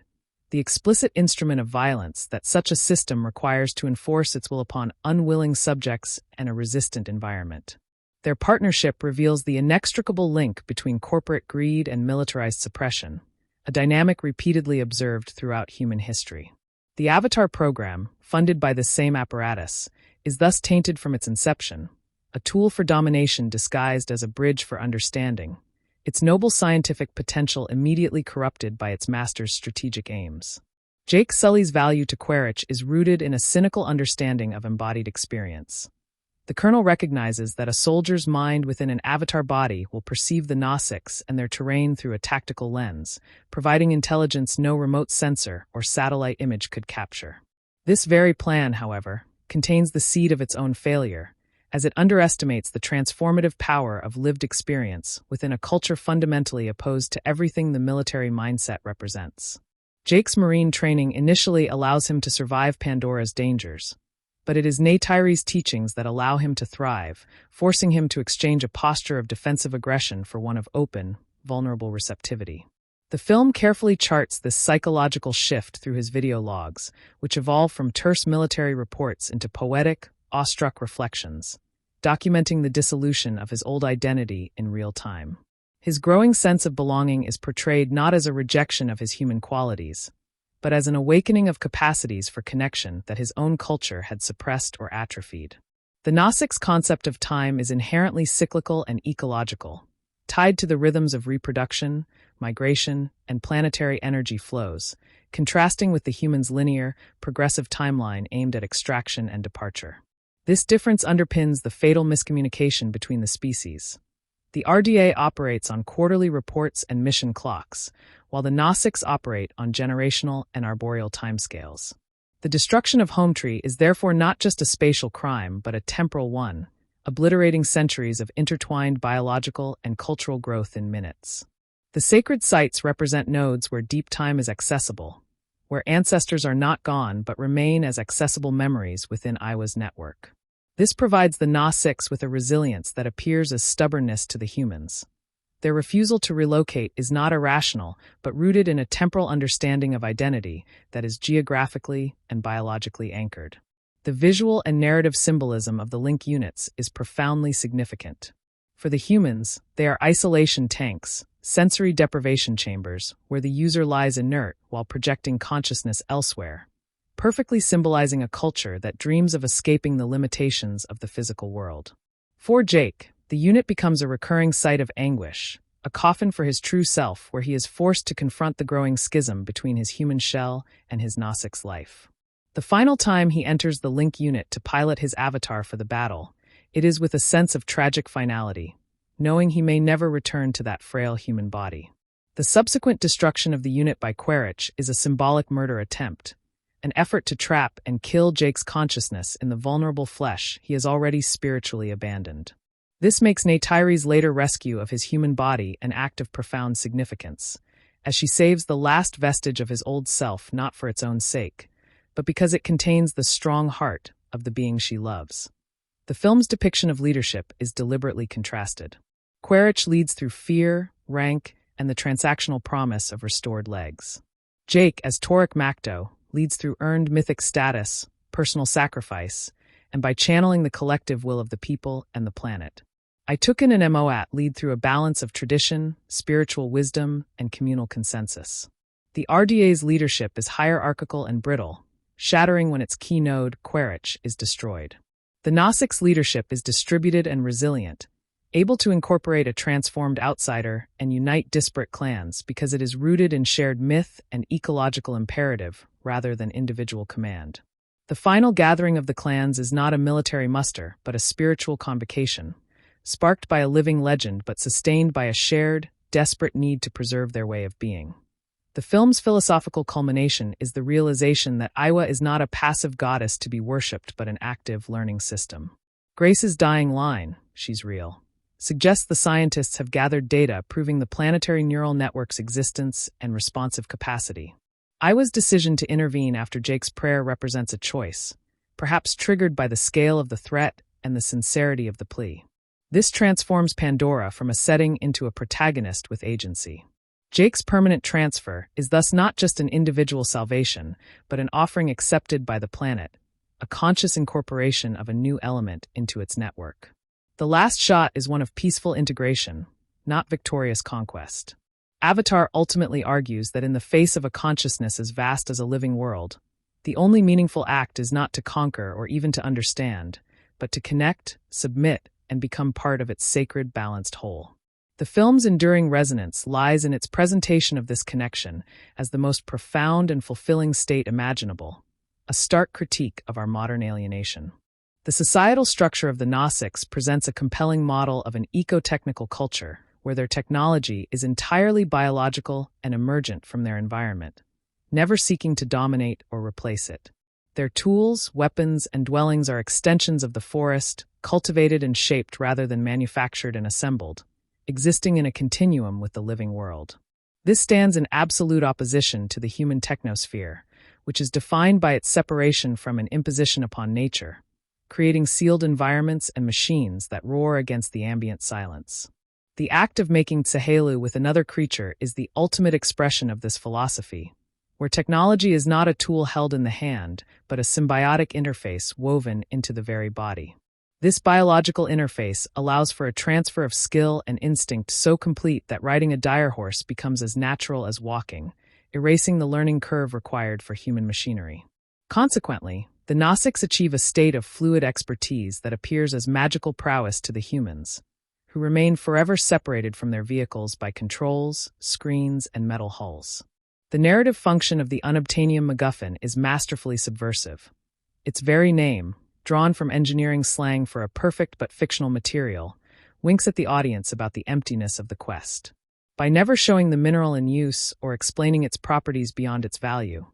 the explicit instrument of violence that such a system requires to enforce its will upon unwilling subjects and a resistant environment. Their partnership reveals the inextricable link between corporate greed and militarized suppression, a dynamic repeatedly observed throughout human history. The Avatar program, funded by this same apparatus, is thus tainted from its inception, a tool for domination disguised as a bridge for understanding, its noble scientific potential immediately corrupted by its master's strategic aims. Jake Sully's value to Quaritch is rooted in a cynical understanding of embodied experience. The Colonel recognizes that a soldier's mind within an avatar body will perceive the Gnostics and their terrain through a tactical lens, providing intelligence no remote sensor or satellite image could capture. This very plan, however, contains the seed of its own failure, as it underestimates the transformative power of lived experience within a culture fundamentally opposed to everything the military mindset represents. Jake's Marine training initially allows him to survive Pandora's dangers, but it is Neytiri's teachings that allow him to thrive, forcing him to exchange a posture of defensive aggression for one of open, vulnerable receptivity. The film carefully charts this psychological shift through his video logs, which evolve from terse military reports into poetic, awestruck reflections, documenting the dissolution of his old identity in real time. His growing sense of belonging is portrayed not as a rejection of his human qualities, but as an awakening of capacities for connection that his own culture had suppressed or atrophied. The Gnostics' concept of time is inherently cyclical and ecological, tied to the rhythms of reproduction, migration, and planetary energy flows, contrasting with the human's linear, progressive timeline aimed at extraction and departure. This difference underpins the fatal miscommunication between the species. The RDA operates on quarterly reports and mission clocks, while the Gnostics operate on generational and arboreal timescales. The destruction of Hometree is therefore not just a spatial crime, but a temporal one, obliterating centuries of intertwined biological and cultural growth in minutes. The sacred sites represent nodes where deep time is accessible, where ancestors are not gone but remain as accessible memories within Iwa's network. This provides the Gnostics with a resilience that appears as stubbornness to the humans. Their refusal to relocate is not irrational, but rooted in a temporal understanding of identity that is geographically and biologically anchored. The visual and narrative symbolism of the link units is profoundly significant. For the humans, they are isolation tanks, sensory deprivation chambers, where the user lies inert while projecting consciousness elsewhere, perfectly symbolizing a culture that dreams of escaping the limitations of the physical world. For Jake, the unit becomes a recurring site of anguish, a coffin for his true self where he is forced to confront the growing schism between his human shell and his Gnostic's life. The final time he enters the link unit to pilot his avatar for the battle, it is with a sense of tragic finality, knowing he may never return to that frail human body. The subsequent destruction of the unit by Quaritch is a symbolic murder attempt, an effort to trap and kill Jake's consciousness in the vulnerable flesh he has already spiritually abandoned. This makes Neytiri's later rescue of his human body an act of profound significance, as she saves the last vestige of his old self not for its own sake, but because it contains the strong heart of the being she loves. The film's depiction of leadership is deliberately contrasted. Quaritch leads through fear, rank, and the transactional promise of restored legs. Jake, as Torek Makto, leads through earned mythic status, personal sacrifice, and by channeling the collective will of the people and the planet. Itukin and Moat lead through a balance of tradition, spiritual wisdom, and communal consensus. The RDA's leadership is hierarchical and brittle, shattering when its key node, Quaritch, is destroyed. The Gnostic's leadership is distributed and resilient, able to incorporate a transformed outsider and unite disparate clans because it is rooted in shared myth and ecological imperative rather than individual command. The final gathering of the clans is not a military muster, but a spiritual convocation, sparked by a living legend but sustained by a shared, desperate need to preserve their way of being. The film's philosophical culmination is the realization that Iwa is not a passive goddess to be worshipped but an active learning system. Grace's dying line, "She's real," suggests the scientists have gathered data proving the planetary neural network's existence and responsive capacity. Iwa's decision to intervene after Jake's prayer represents a choice, perhaps triggered by the scale of the threat and the sincerity of the plea. This transforms Pandora from a setting into a protagonist with agency. Jake's permanent transfer is thus not just an individual salvation, but an offering accepted by the planet, a conscious incorporation of a new element into its network. The last shot is one of peaceful integration, not victorious conquest. Avatar ultimately argues that in the face of a consciousness as vast as a living world, the only meaningful act is not to conquer or even to understand, but to connect, submit, and become part of its sacred, balanced whole. The film's enduring resonance lies in its presentation of this connection as the most profound and fulfilling state imaginable, a stark critique of our modern alienation. The societal structure of the Gnostics presents a compelling model of an eco-technical culture where their technology is entirely biological and emergent from their environment, never seeking to dominate or replace it. Their tools, weapons, and dwellings are extensions of the forest, cultivated and shaped rather than manufactured and assembled, existing in a continuum with the living world. This stands in absolute opposition to the human technosphere, which is defined by its separation from an imposition upon nature, creating sealed environments and machines that roar against the ambient silence. The act of making tsehelu with another creature is the ultimate expression of this philosophy, where technology is not a tool held in the hand, but a symbiotic interface woven into the very body. This biological interface allows for a transfer of skill and instinct so complete that riding a dire horse becomes as natural as walking, erasing the learning curve required for human machinery. Consequently, the Gnostics achieve a state of fluid expertise that appears as magical prowess to the humans, who remain forever separated from their vehicles by controls, screens, and metal hulls. The narrative function of the unobtainium MacGuffin is masterfully subversive. Its very name, drawn from engineering slang for a perfect but fictional material, winks at the audience about the emptiness of the quest. By never showing the mineral in use or explaining its properties beyond its value,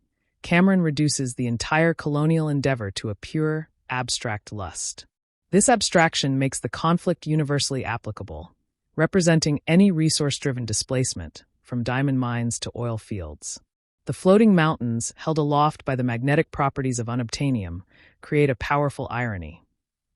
Cameron reduces the entire colonial endeavor to a pure, abstract lust. This abstraction makes the conflict universally applicable, representing any resource-driven displacement, from diamond mines to oil fields. The floating mountains, held aloft by the magnetic properties of unobtainium, create a powerful irony.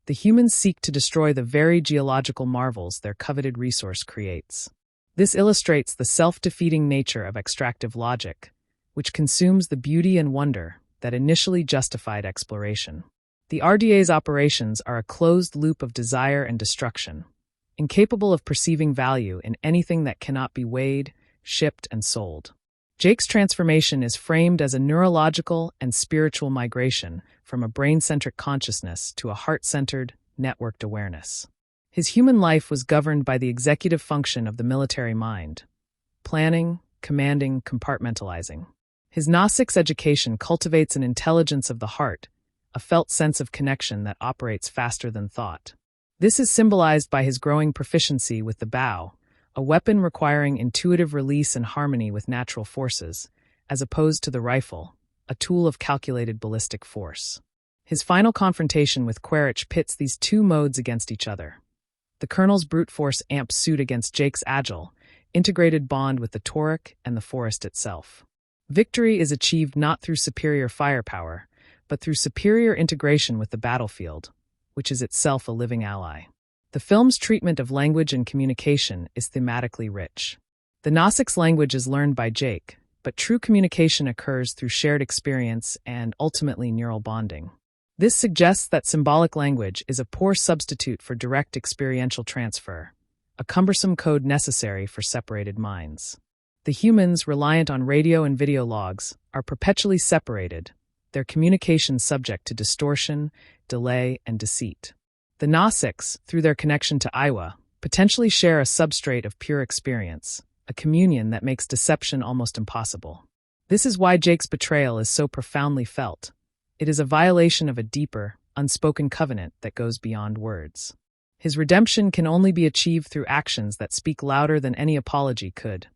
The humans seek to destroy the very geological marvels their coveted resource creates. This illustrates the self-defeating nature of extractive logic, which consumes the beauty and wonder that initially justified exploration. The RDA's operations are a closed loop of desire and destruction, incapable of perceiving value in anything that cannot be weighed, shipped, and sold. Jake's transformation is framed as a neurological and spiritual migration from a brain-centric consciousness to a heart-centered, networked awareness. His human life was governed by the executive function of the military mind, planning, commanding, compartmentalizing. His Gnostics education cultivates an intelligence of the heart, a felt sense of connection that operates faster than thought. This is symbolized by his growing proficiency with the bow, a weapon requiring intuitive release and harmony with natural forces, as opposed to the rifle, a tool of calculated ballistic force. His final confrontation with Quaritch pits these two modes against each other. The Colonel's brute force amps suit against Jake's agile, integrated bond with the toric and the forest itself. Victory is achieved not through superior firepower, but through superior integration with the battlefield, which is itself a living ally. The film's treatment of language and communication is thematically rich. The Gnostics' language is learned by Jake, but true communication occurs through shared experience and, ultimately, neural bonding. This suggests that symbolic language is a poor substitute for direct experiential transfer, a cumbersome code necessary for separated minds. The humans, reliant on radio and video logs, are perpetually separated, their communication subject to distortion, delay, and deceit. The Gnostics, through their connection to Iowa, potentially share a substrate of pure experience, a communion that makes deception almost impossible. This is why Jake's betrayal is so profoundly felt. It is a violation of a deeper, unspoken covenant that goes beyond words. His redemption can only be achieved through actions that speak louder than any apology could.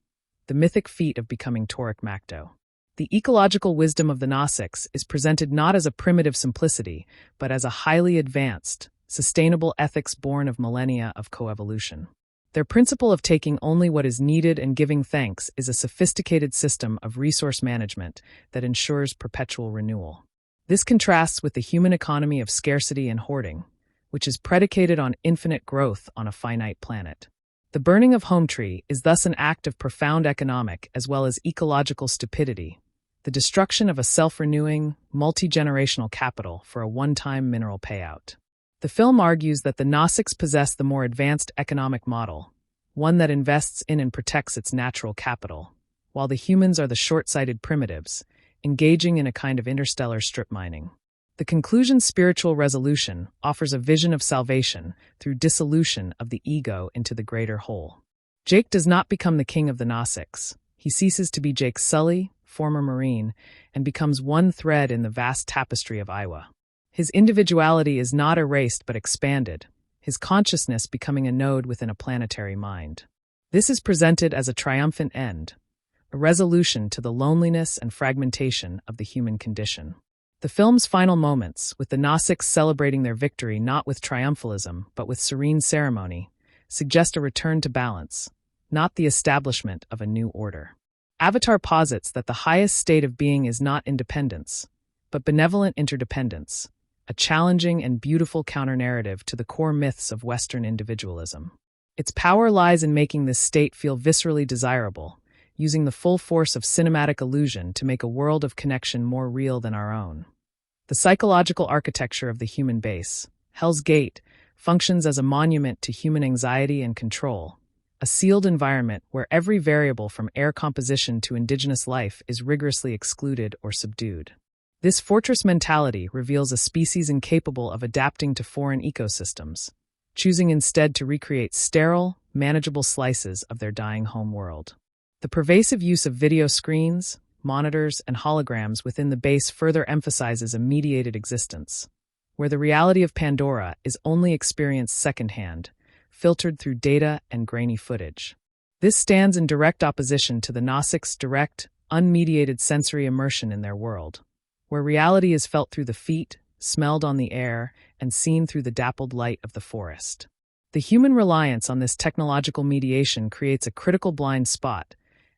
The mythic feat of becoming Toric Macto. The ecological wisdom of the Gnostics is presented not as a primitive simplicity, but as a highly advanced, sustainable ethics born of millennia of coevolution. Their principle of taking only what is needed and giving thanks is a sophisticated system of resource management that ensures perpetual renewal. This contrasts with the human economy of scarcity and hoarding, which is predicated on infinite growth on a finite planet. The burning of Home Tree is thus an act of profound economic as well as ecological stupidity, the destruction of a self-renewing, multi-generational capital for a one-time mineral payout. The film argues that the Gnostics possess the more advanced economic model, one that invests in and protects its natural capital, while the humans are the short-sighted primitives, engaging in a kind of interstellar strip mining. The conclusion's spiritual resolution offers a vision of salvation through dissolution of the ego into the greater whole. Jake does not become the king of the Gnostics. He ceases to be Jake Sully, former Marine, and becomes one thread in the vast tapestry of Iowa. His individuality is not erased but expanded, his consciousness becoming a node within a planetary mind. This is presented as a triumphant end, a resolution to the loneliness and fragmentation of the human condition. The film's final moments, with the Gnostics celebrating their victory not with triumphalism but with serene ceremony, suggest a return to balance, not the establishment of a new order. Avatar posits that the highest state of being is not independence, but benevolent interdependence, a challenging and beautiful counter-narrative to the core myths of Western individualism. Its power lies in making this state feel viscerally desirable, using the full force of cinematic illusion to make a world of connection more real than our own. The psychological architecture of the human base, Hell's Gate, functions as a monument to human anxiety and control, a sealed environment where every variable from air composition to indigenous life is rigorously excluded or subdued. This fortress mentality reveals a species incapable of adapting to foreign ecosystems, choosing instead to recreate sterile, manageable slices of their dying home world. The pervasive use of video screens, monitors, and holograms within the base further emphasizes a mediated existence, where the reality of Pandora is only experienced secondhand, filtered through data and grainy footage. This stands in direct opposition to the Gnostics' direct, unmediated sensory immersion in their world, where reality is felt through the feet, smelled on the air, and seen through the dappled light of the forest. The human reliance on this technological mediation creates a critical blind spot,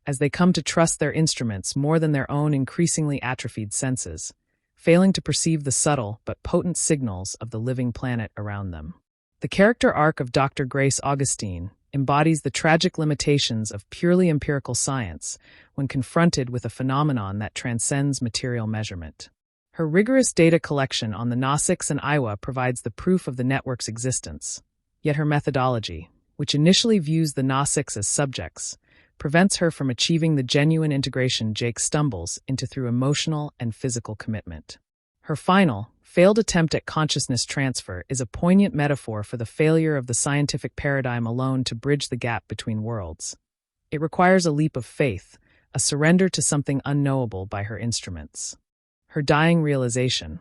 as they come to trust their instruments more than their own increasingly atrophied senses, failing to perceive the subtle but potent signals of the living planet around them. The character arc of Dr. Grace Augustine embodies the tragic limitations of purely empirical science when confronted with a phenomenon that transcends material measurement. Her rigorous data collection on the Gnostics and Iowa provides the proof of the network's existence, yet her methodology, which initially views the Gnostics as subjects, prevents her from achieving the genuine integration Jake stumbles into through emotional and physical commitment. Her final, failed attempt at consciousness transfer is a poignant metaphor for the failure of the scientific paradigm alone to bridge the gap between worlds. It requires a leap of faith, a surrender to something unknowable by her instruments. Her dying realization,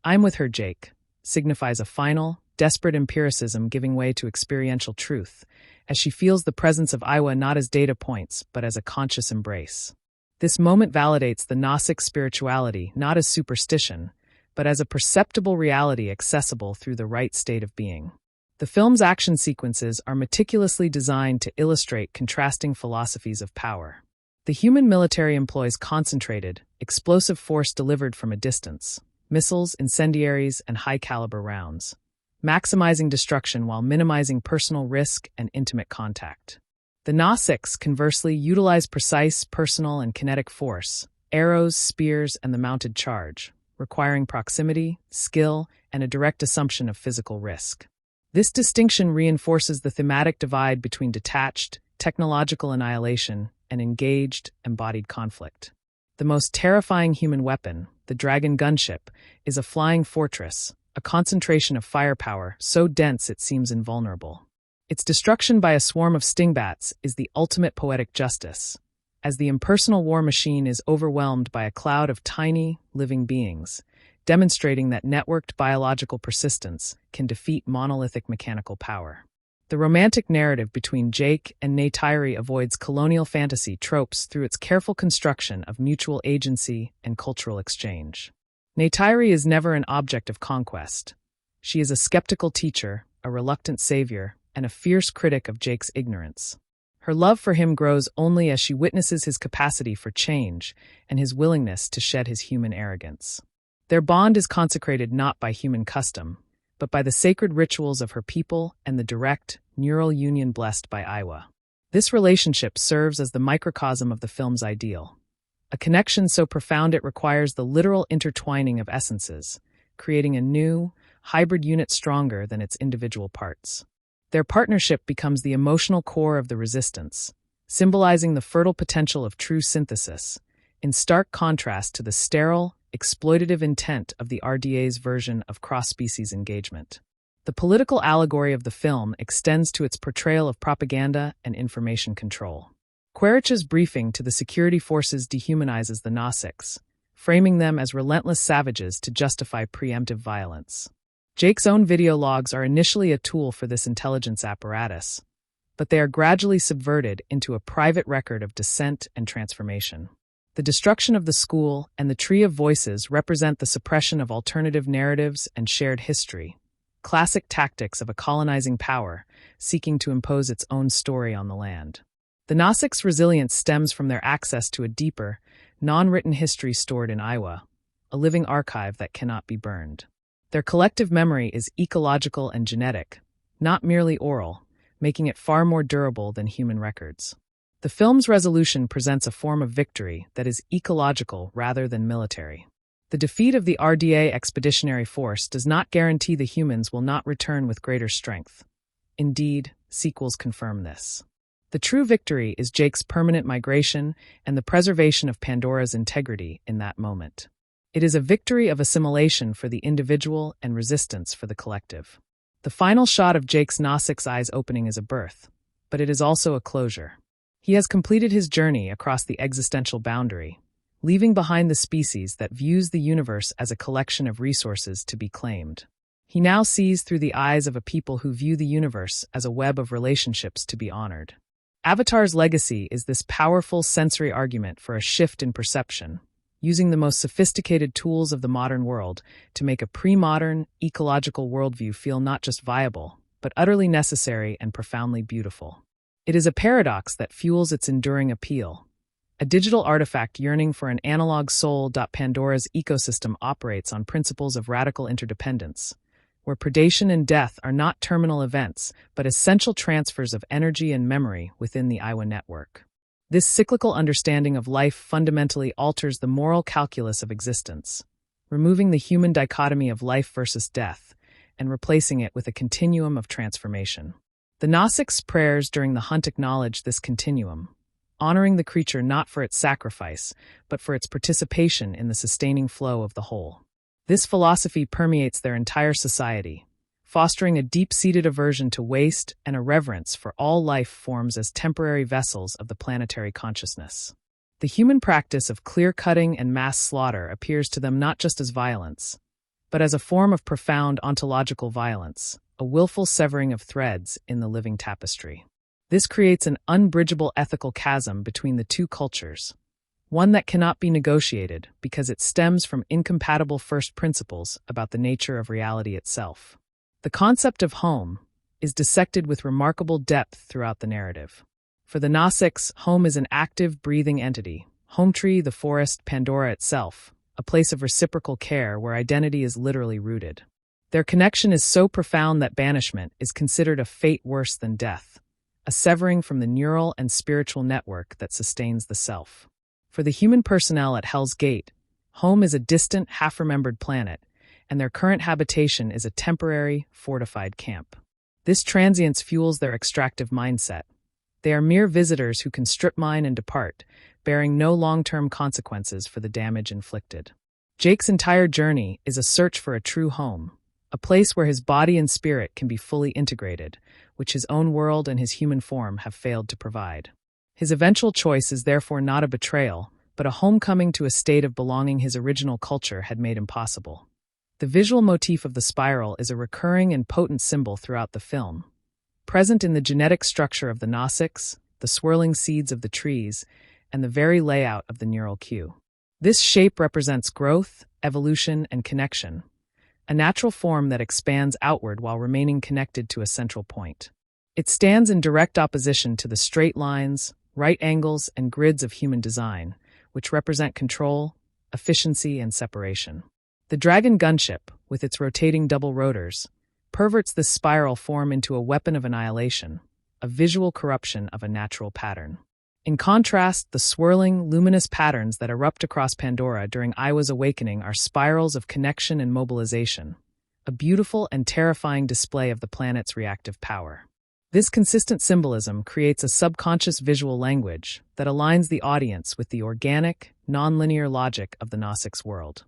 "I'm with her, Jake," signifies a final, desperate empiricism giving way to experiential truth, as she feels the presence of Iowa not as data points, but as a conscious embrace. This moment validates the Gnostic spirituality not as superstition, but as a perceptible reality accessible through the right state of being. The film's action sequences are meticulously designed to illustrate contrasting philosophies of power. The human military employs concentrated, explosive force delivered from a distance, missiles, incendiaries, and high-caliber rounds, maximizing destruction while minimizing personal risk and intimate contact. The Naziks, conversely, utilize precise personal and kinetic force, arrows, spears, and the mounted charge, requiring proximity, skill, and a direct assumption of physical risk. This distinction reinforces the thematic divide between detached, technological annihilation and engaged, embodied conflict. The most terrifying human weapon, the Dragon gunship, is a flying fortress, a concentration of firepower so dense it seems invulnerable. Its destruction by a swarm of stingbats is the ultimate poetic justice, as the impersonal war machine is overwhelmed by a cloud of tiny, living beings, demonstrating that networked biological persistence can defeat monolithic mechanical power. The romantic narrative between Jake and Neytiri avoids colonial fantasy tropes through its careful construction of mutual agency and cultural exchange. Neytiri is never an object of conquest. She is a skeptical teacher, a reluctant savior, and a fierce critic of Jake's ignorance. Her love for him grows only as she witnesses his capacity for change and his willingness to shed his human arrogance. Their bond is consecrated not by human custom, but by the sacred rituals of her people and the direct, neural union blessed by Iwa. This relationship serves as the microcosm of the film's ideal, a connection so profound it requires the literal intertwining of essences, creating a new, hybrid unit stronger than its individual parts. Their partnership becomes the emotional core of the resistance, symbolizing the fertile potential of true synthesis, in stark contrast to the sterile, exploitative intent of the RDA's version of cross-species engagement. The political allegory of the film extends to its portrayal of propaganda and information control. Quaritch's briefing to the security forces dehumanizes the Naziks, framing them as relentless savages to justify preemptive violence. Jake's own video logs are initially a tool for this intelligence apparatus, but they are gradually subverted into a private record of dissent and transformation. The destruction of the school and the Tree of Voices represent the suppression of alternative narratives and shared history, classic tactics of a colonizing power seeking to impose its own story on the land. The Naziks' resilience stems from their access to a deeper, non-written history stored in Iwa, a living archive that cannot be burned. Their collective memory is ecological and genetic, not merely oral, making it far more durable than human records. The film's resolution presents a form of victory that is ecological rather than military. The defeat of the RDA Expeditionary Force does not guarantee the humans will not return with greater strength. Indeed, sequels confirm this. The true victory is Jake's permanent migration and the preservation of Pandora's integrity in that moment. It is a victory of assimilation for the individual and resistance for the collective. The final shot of Jake's Nazik's eyes opening is a birth, but it is also a closure. He has completed his journey across the existential boundary, leaving behind the species that views the universe as a collection of resources to be claimed. He now sees through the eyes of a people who view the universe as a web of relationships to be honored. Avatar's legacy is this powerful sensory argument for a shift in perception, using the most sophisticated tools of the modern world to make a pre-modern, ecological worldview feel not just viable, but utterly necessary and profoundly beautiful. It is a paradox that fuels its enduring appeal. A digital artifact yearning for an analog soul. Pandora's ecosystem operates on principles of radical interdependence, where predation and death are not terminal events, but essential transfers of energy and memory within the Iwa network. This cyclical understanding of life fundamentally alters the moral calculus of existence, removing the human dichotomy of life versus death and replacing it with a continuum of transformation. The Naziks' prayers during the hunt acknowledge this continuum, honoring the creature not for its sacrifice, but for its participation in the sustaining flow of the whole. This philosophy permeates their entire society, fostering a deep-seated aversion to waste and a reverence for all life forms as temporary vessels of the planetary consciousness. The human practice of clear-cutting and mass slaughter appears to them not just as violence, but as a form of profound ontological violence, a willful severing of threads in the living tapestry. This creates an unbridgeable ethical chasm between the two cultures, one that cannot be negotiated because it stems from incompatible first principles about the nature of reality itself. The concept of home, is dissected with remarkable depth throughout the narrative. For the Gnostics, home is an active, breathing entity. Home tree, the forest, Pandora itself, a place of reciprocal care where identity is literally rooted. Their connection is so profound that banishment is considered a fate worse than death, a severing from the neural and spiritual network that sustains the self. For the human personnel at Hell's Gate, home is a distant, half-remembered planet, and their current habitation is a temporary, fortified camp. This transience fuels their extractive mindset. They are mere visitors who can strip mine and depart, bearing no long-term consequences for the damage inflicted. Jake's entire journey is a search for a true home, a place where his body and spirit can be fully integrated, which his own world and his human form have failed to provide. His eventual choice is therefore not a betrayal, but a homecoming to a state of belonging his original culture had made impossible. The visual motif of the spiral is a recurring and potent symbol throughout the film. Present in the genetic structure of the Gnostics, the swirling seeds of the trees, and the very layout of the neural queue. This shape represents growth, evolution, and connection, a natural form that expands outward while remaining connected to a central point. It stands in direct opposition to the straight lines, right angles, and grids of human design, which represent control, efficiency, and separation. The Dragon gunship, with its rotating double rotors, perverts this spiral form into a weapon of annihilation, a visual corruption of a natural pattern. In contrast, the swirling, luminous patterns that erupt across Pandora during Iwa's awakening are spirals of connection and mobilization, a beautiful and terrifying display of the planet's reactive power. This consistent symbolism creates a subconscious visual language that aligns the audience with the organic, nonlinear logic of the Gnostics' world.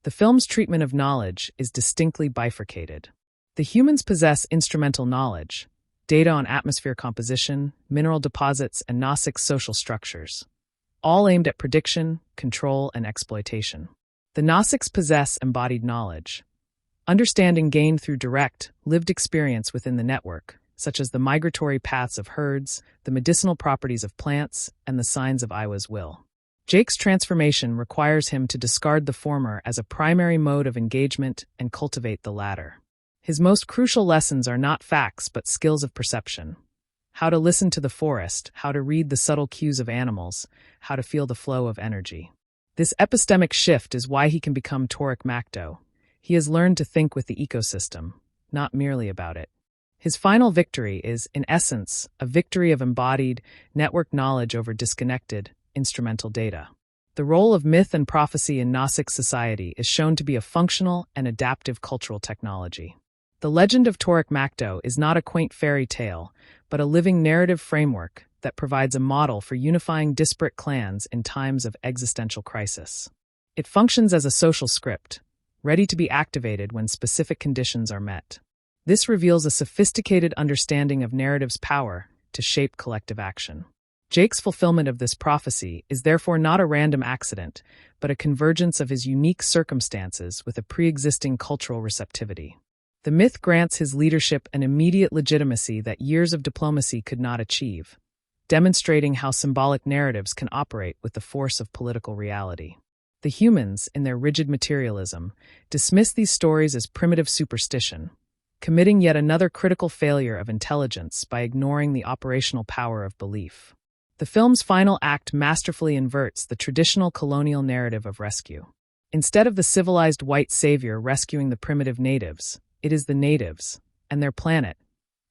The film's treatment of knowledge is distinctly bifurcated. The humans possess instrumental knowledge, data on atmosphere composition, mineral deposits, and Gnostic social structures, all aimed at prediction, control, and exploitation. The Gnostics possess embodied knowledge, understanding gained through direct, lived experience within the network, such as the migratory paths of herds, the medicinal properties of plants, and the signs of Iwa's will. Jake's transformation requires him to discard the former as a primary mode of engagement and cultivate the latter. His most crucial lessons are not facts but skills of perception. How to listen to the forest, how to read the subtle cues of animals, how to feel the flow of energy. This epistemic shift is why he can become Torek Makto. He has learned to think with the ecosystem, not merely about it. His final victory is, in essence, a victory of embodied, networked knowledge over disconnected, instrumental data. The role of myth and prophecy in Gnostic society is shown to be a functional and adaptive cultural technology. The legend of Torek Makto is not a quaint fairy tale, but a living narrative framework that provides a model for unifying disparate clans in times of existential crisis. It functions as a social script, ready to be activated when specific conditions are met. This reveals a sophisticated understanding of narrative's power to shape collective action. Jake's fulfillment of this prophecy is therefore not a random accident, but a convergence of his unique circumstances with a pre-existing cultural receptivity. The myth grants his leadership an immediate legitimacy that years of diplomacy could not achieve, demonstrating how symbolic narratives can operate with the force of political reality. The humans, in their rigid materialism, dismiss these stories as primitive superstition, committing yet another critical failure of intelligence by ignoring the operational power of belief. The film's final act masterfully inverts the traditional colonial narrative of rescue. Instead of the civilized white savior rescuing the primitive natives, it is the natives, and their planet,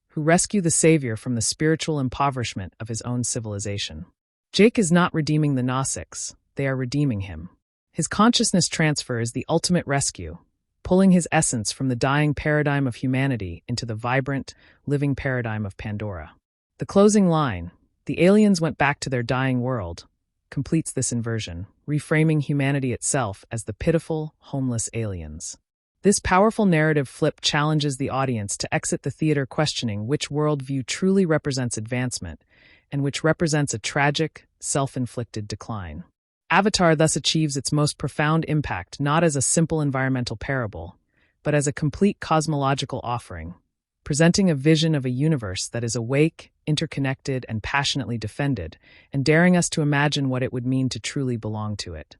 who rescue the savior from the spiritual impoverishment of his own civilization. Jake is not redeeming the Gnostics, they are redeeming him. His consciousness transfer is the ultimate rescue, pulling his essence from the dying paradigm of humanity into the vibrant, living paradigm of Pandora. The closing line, "The aliens went back to their dying world," completes this inversion, reframing humanity itself as the pitiful, homeless aliens. This powerful narrative flip challenges the audience to exit the theater questioning which worldview truly represents advancement and which represents a tragic, self-inflicted decline. Avatar thus achieves its most profound impact not as a simple environmental parable, but as a complete cosmological offering, presenting a vision of a universe that is awake, interconnected, and passionately defended, and daring us to imagine what it would mean to truly belong to it.